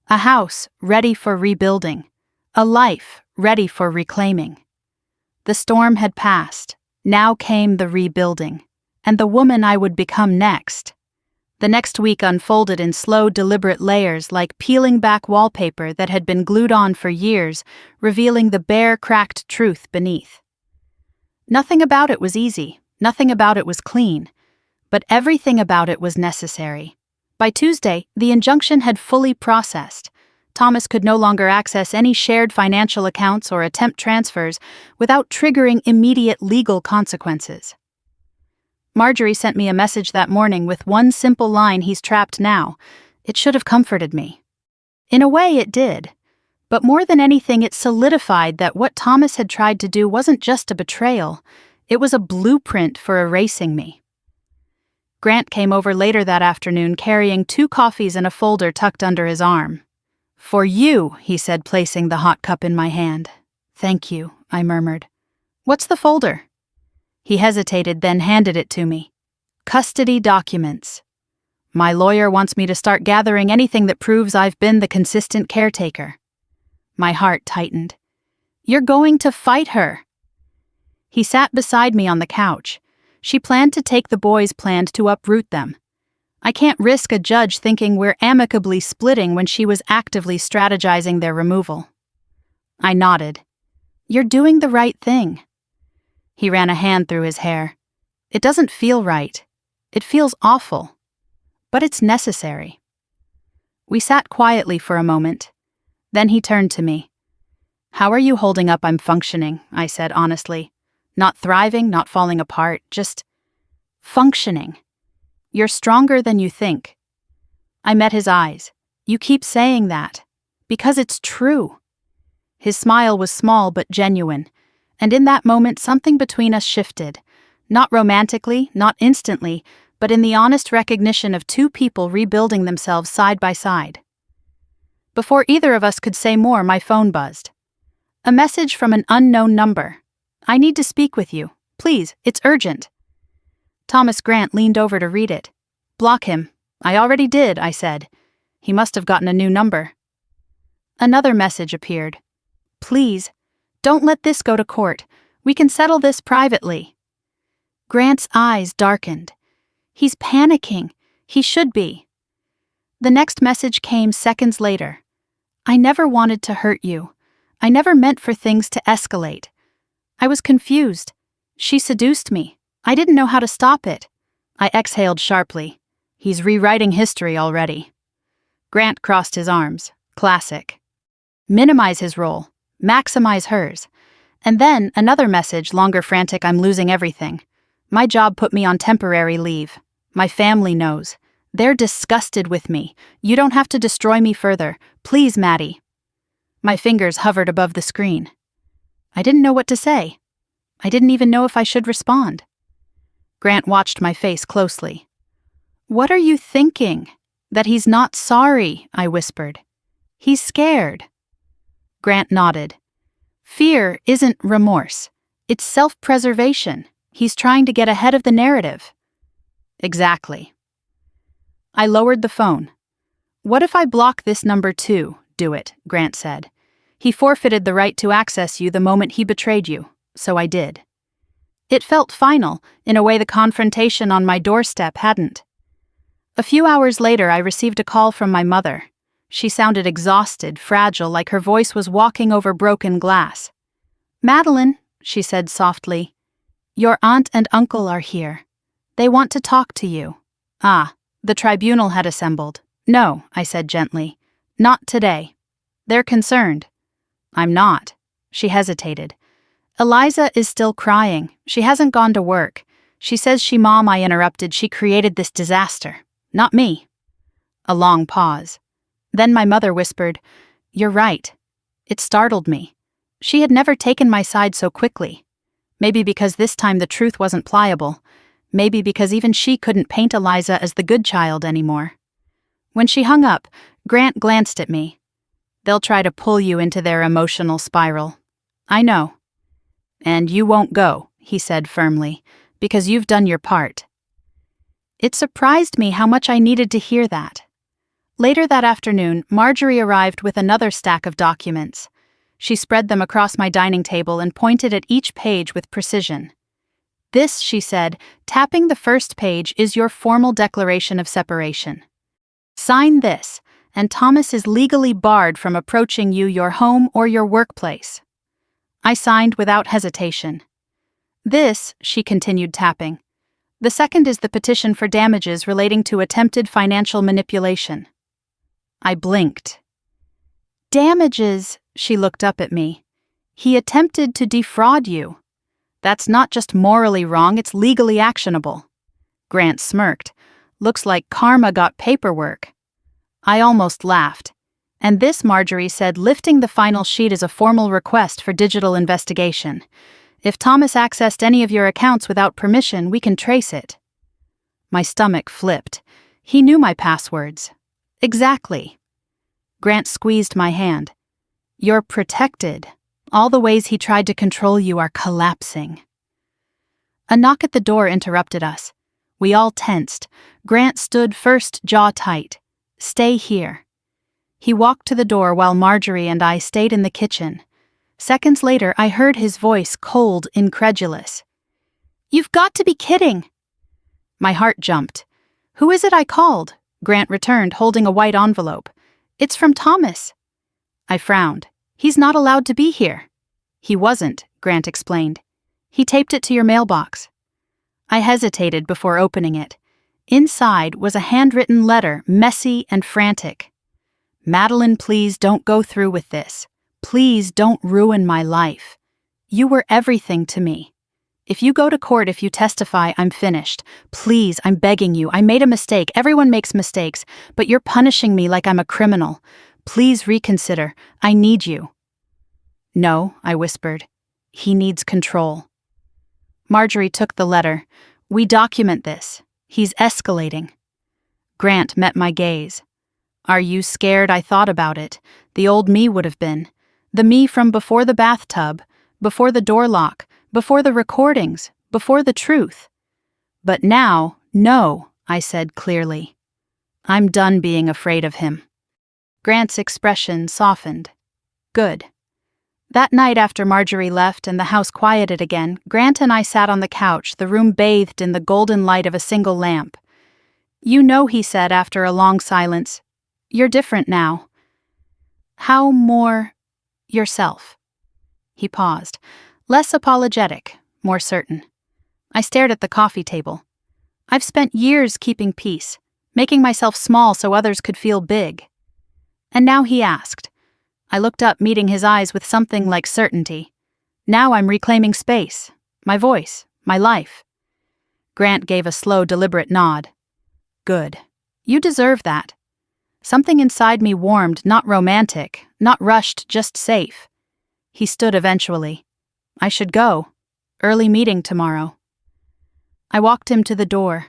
A house ready for rebuilding, a life ready for reclaiming. The storm had passed, now came the rebuilding, and the woman I would become next. The next week unfolded in slow, deliberate layers like peeling back wallpaper that had been glued on for years, revealing the bare, cracked truth beneath. Nothing about it was easy, nothing about it was clean, but everything about it was necessary. By Tuesday, the injunction had fully processed. Thomas could no longer access any shared financial accounts or attempt transfers without triggering immediate legal consequences. Marjorie sent me a message that morning with one simple line: "He's trapped now." It should have comforted me. In a way, it did. But more than anything, it solidified that what Thomas had tried to do wasn't just a betrayal, it was a blueprint for erasing me. Grant came over later that afternoon carrying 2 coffees and a folder tucked under his arm. "For you," he said, placing the hot cup in my hand. "Thank you," I murmured. "What's the folder?" He hesitated, then handed it to me. "Custody documents. My lawyer wants me to start gathering anything that proves I've been the consistent caretaker." My heart tightened. "You're going to fight her." He sat beside me on the couch. She planned to take the boys, planned to uproot them. I can't risk a judge thinking we're amicably splitting when she was actively strategizing their removal. I nodded. "You're doing the right thing." He ran a hand through his hair. "It doesn't feel right. It feels awful. But it's necessary." We sat quietly for a moment. Then he turned to me. "How are you holding up?" "I'm functioning," I said honestly. "Not thriving, not falling apart, just functioning." "You're stronger than you think." I met his eyes. "You keep saying that. Because it's true." His smile was small but genuine, and in that moment something between us shifted. Not romantically, not instantly, but in the honest recognition of 2 people rebuilding themselves side by side. Before either of us could say more, my phone buzzed. A message from an unknown number. "I need to speak with you. Please, it's urgent." Thomas Grant leaned over to read it. "Block him." "I already did," I said. "He must have gotten a new number." Another message appeared. "Please, don't let this go to court. We can settle this privately." Grant's eyes darkened. "He's panicking. He should be." The next message came seconds later. "I never wanted to hurt you. I never meant for things to escalate. I was confused. She seduced me. I didn't know how to stop it." I exhaled sharply. He's rewriting history already. Grant crossed his arms. Classic. Minimize his role. Maximize hers. And then another message, longer, frantic: "I'm losing everything. My job put me on temporary leave. My family knows. They're disgusted with me. You don't have to destroy me further. Please, Maddie." My fingers hovered above the screen. I didn't know what to say. I didn't even know if I should respond. Grant watched my face closely. "What are you thinking?" "That he's not sorry," I whispered. "He's scared." Grant nodded. "Fear isn't remorse. It's self-preservation. He's trying to get ahead of the narrative." "Exactly." I lowered the phone. "What if I block this number too?" "Do it," Grant said. "He forfeited the right to access you the moment he betrayed you, so I did." It felt final, in a way the confrontation on my doorstep hadn't. A few hours later, I received a call from my mother. She sounded exhausted, fragile, like her voice was walking over broken glass. "Madeline," she said softly, "your aunt and uncle are here. They want to talk to you." Ah, the tribunal had assembled. "No," I said gently. "Not today. They're concerned." "I'm not." She hesitated. "Eliza is still crying. She hasn't gone to work. She says Mom," I interrupted, "she created this disaster." Not me. A long pause. Then my mother whispered, "You're right." It startled me. She had never taken my side so quickly. Maybe because this time the truth wasn't pliable. Maybe because even she couldn't paint Eliza as the good child anymore. When she hung up, Grant glanced at me. "They'll try to pull you into their emotional spiral. I know. And you won't go," he said firmly, "because you've done your part." It surprised me how much I needed to hear that. Later that afternoon, Marjorie arrived with another stack of documents. She spread them across my dining table and pointed at each page with precision. "This," she said, tapping the first page, "is your formal declaration of separation. Sign this, and Thomas is legally barred from approaching you, your home, or your workplace." I signed without hesitation. "This," she continued tapping. "The second is the petition for damages relating to attempted financial manipulation." I blinked. "Damages," she looked up at me. "He attempted to defraud you. That's not just morally wrong, it's legally actionable." Grant smirked. "Looks like karma got paperwork." I almost laughed. "And this," Marjorie said, lifting the final sheet, "is a formal request for digital investigation. If Thomas accessed any of your accounts without permission, we can trace it." My stomach flipped. He knew my passwords. Exactly. Grant squeezed my hand. "You're protected. All the ways he tried to control you are collapsing." A knock at the door interrupted us. We all tensed. Grant stood first, jaw tight. "Stay here." He walked to the door while Marjorie and I stayed in the kitchen. Seconds later, I heard his voice, cold, incredulous. "You've got to be kidding." My heart jumped. "Who is it I called?" Grant returned, holding a white envelope. "It's from Thomas." I frowned. "He's not allowed to be here." "He wasn't," Grant explained. "He taped it to your mailbox." I hesitated before opening it. Inside was a handwritten letter, messy and frantic. "Madeline, please don't go through with this. Please don't ruin my life. You were everything to me. If you go to court, if you testify, I'm finished. Please, I'm begging you. I made a mistake. Everyone makes mistakes, but you're punishing me like I'm a criminal. Please reconsider. I need you." "No," I whispered. "He needs control." Marjorie took the letter. "We document this. He's escalating." Grant met my gaze. "Are you scared?" I thought about it. The old me would have been. The me from before the bathtub, before the door lock, before the recordings, before the truth. But now, no, I said clearly. I'm done being afraid of him. Grant's expression softened. Good. That night after Marjorie left and the house quieted again, Grant and I sat on the couch, the room bathed in the golden light of a single lamp. "You know," he said after a long silence, "you're different now." "How more yourself?" He paused, less apologetic, more certain. I stared at the coffee table. I've spent years keeping peace, making myself small so others could feel big. And now he asked. I looked up, meeting his eyes with something like certainty. Now I'm reclaiming space, my voice, my life. Grant gave a slow, deliberate nod. Good. You deserve that. Something inside me warmed, not romantic, not rushed, just safe. He stood eventually. I should go. Early meeting tomorrow. I walked him to the door.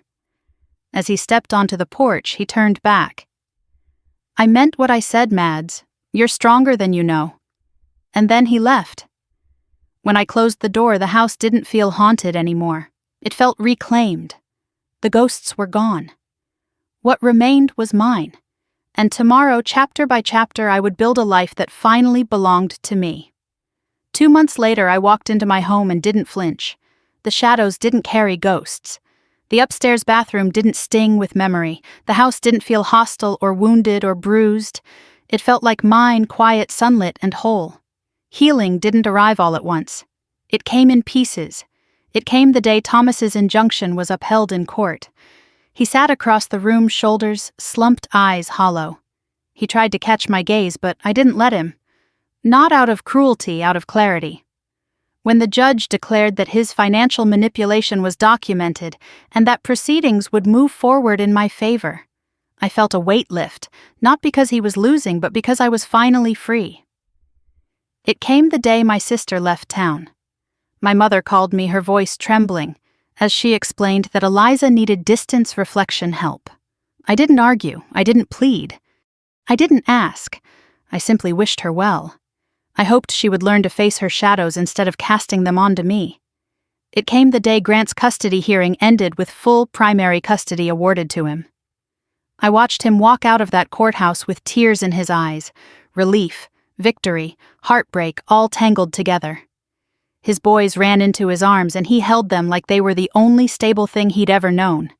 As he stepped onto the porch, he turned back. I meant what I said, Mads. You're stronger than you know. And then he left. When I closed the door, the house didn't feel haunted anymore. It felt reclaimed. The ghosts were gone. What remained was mine. And tomorrow, chapter by chapter, I would build a life that finally belonged to me. 2 months later, I walked into my home and didn't flinch. The shadows didn't carry ghosts. The upstairs bathroom didn't sting with memory. The house didn't feel hostile or wounded or bruised. It felt like mine, quiet, sunlit, and whole. Healing didn't arrive all at once. It came in pieces. It came the day Thomas's injunction was upheld in court. He sat across the room, shoulders, slumped eyes hollow. He tried to catch my gaze, but I didn't let him. Not out of cruelty, out of clarity. When the judge declared that his financial manipulation was documented and that proceedings would move forward in my favor, I felt a weight lift, not because he was losing, but because I was finally free. It came the day my sister left town. My mother called me, her voice trembling, as she explained that Eliza needed distance reflection help. I didn't argue, I didn't plead. I didn't ask. I simply wished her well. I hoped she would learn to face her shadows instead of casting them onto me. It came the day Grant's custody hearing ended with full primary custody awarded to him. I watched him walk out of that courthouse with tears in his eyes, relief, victory, heartbreak, all tangled together. His boys ran into his arms and he held them like they were the only stable thing he'd ever known.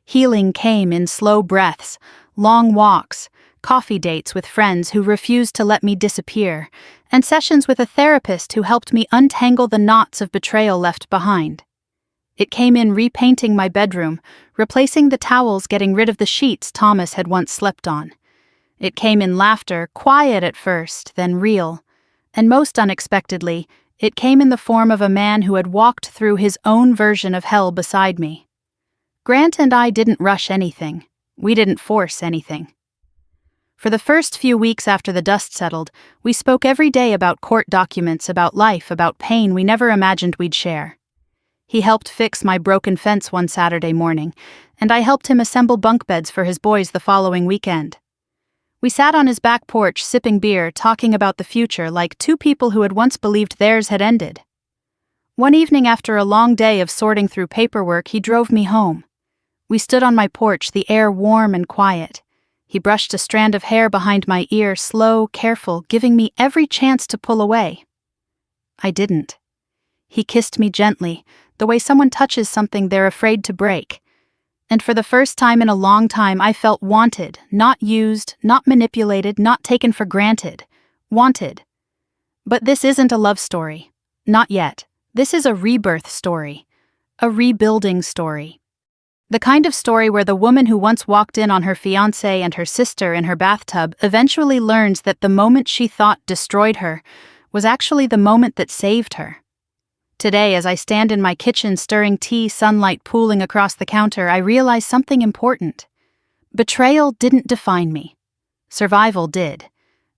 Healing came in slow breaths, long walks, coffee dates with friends who refused to let me disappear, and sessions with a therapist who helped me untangle the knots of betrayal left behind. It came in repainting my bedroom, replacing the towels, getting rid of the sheets Thomas had once slept on. It came in laughter, quiet at first, then real, and most unexpectedly, it came in the form of a man who had walked through his own version of hell beside me. Grant and I didn't rush anything. We didn't force anything. For the first few weeks after the dust settled, we spoke every day about court documents, about life, about pain we never imagined we'd share. He helped fix my broken fence one Saturday morning, and I helped him assemble bunk beds for his boys the following weekend. We sat on his back porch sipping beer, talking about the future like two people who had once believed theirs had ended. One evening after a long day of sorting through paperwork, he drove me home. We stood on my porch, the air warm and quiet. He brushed a strand of hair behind my ear, slow, careful, giving me every chance to pull away. I didn't. He kissed me gently, the way someone touches something they're afraid to break. And for the first time in a long time, I felt wanted, not used, not manipulated, not taken for granted. Wanted. But this isn't a love story. Not yet. This is a rebirth story. A rebuilding story. The kind of story where the woman who once walked in on her fiancé and her sister in her bathtub eventually learns that the moment she thought destroyed her was actually the moment that saved her. Today, as I stand in my kitchen stirring tea, sunlight pooling across the counter, I realize something important. Betrayal didn't define me. Survival did.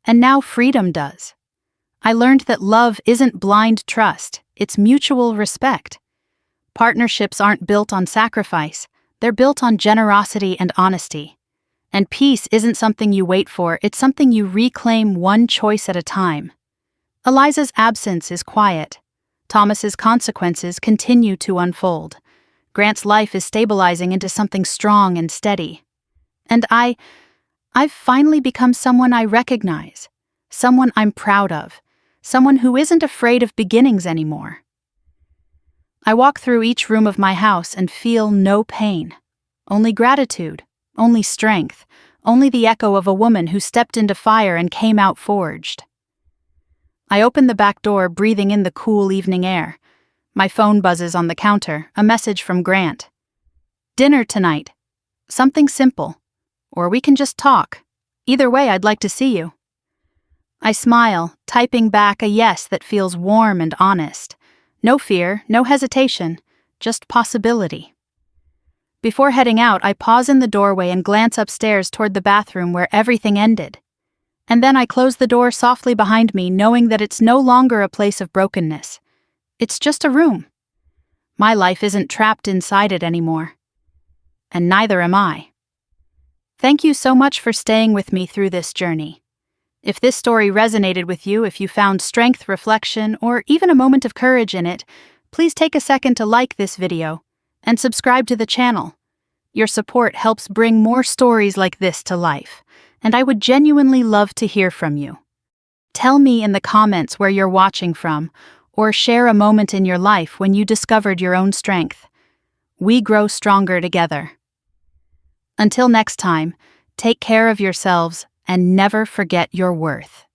And now freedom does. I learned that love isn't blind trust, it's mutual respect. Partnerships aren't built on sacrifice, they're built on generosity and honesty. And peace isn't something you wait for, it's something you reclaim one choice at a time. Eliza's absence is quiet. Thomas's consequences continue to unfold. Grant's life is stabilizing into something strong and steady. And I've finally become someone I recognize, someone I'm proud of, someone who isn't afraid of beginnings anymore. I walk through each room of my house and feel no pain, only gratitude, only strength, only the echo of a woman who stepped into fire and came out forged. I open the back door, breathing in the cool evening air. My phone buzzes on the counter, a message from Grant. Dinner tonight. Something simple. Or we can just talk. Either way, I'd like to see you. I smile, typing back a yes that feels warm and honest. No fear, no hesitation, just possibility. Before heading out, I pause in the doorway and glance upstairs toward the bathroom where everything ended. And then I close the door softly behind me, knowing that it's no longer a place of brokenness. It's just a room. My life isn't trapped inside it anymore. And neither am I. Thank you so much for staying with me through this journey. If this story resonated with you, if you found strength, reflection, or even a moment of courage in it, please take a second to like this video and subscribe to the channel. Your support helps bring more stories like this to life, and I would genuinely love to hear from you. Tell me in the comments where you're watching from, or share a moment in your life when you discovered your own strength. We grow stronger together. Until next time, take care of yourselves and never forget your worth.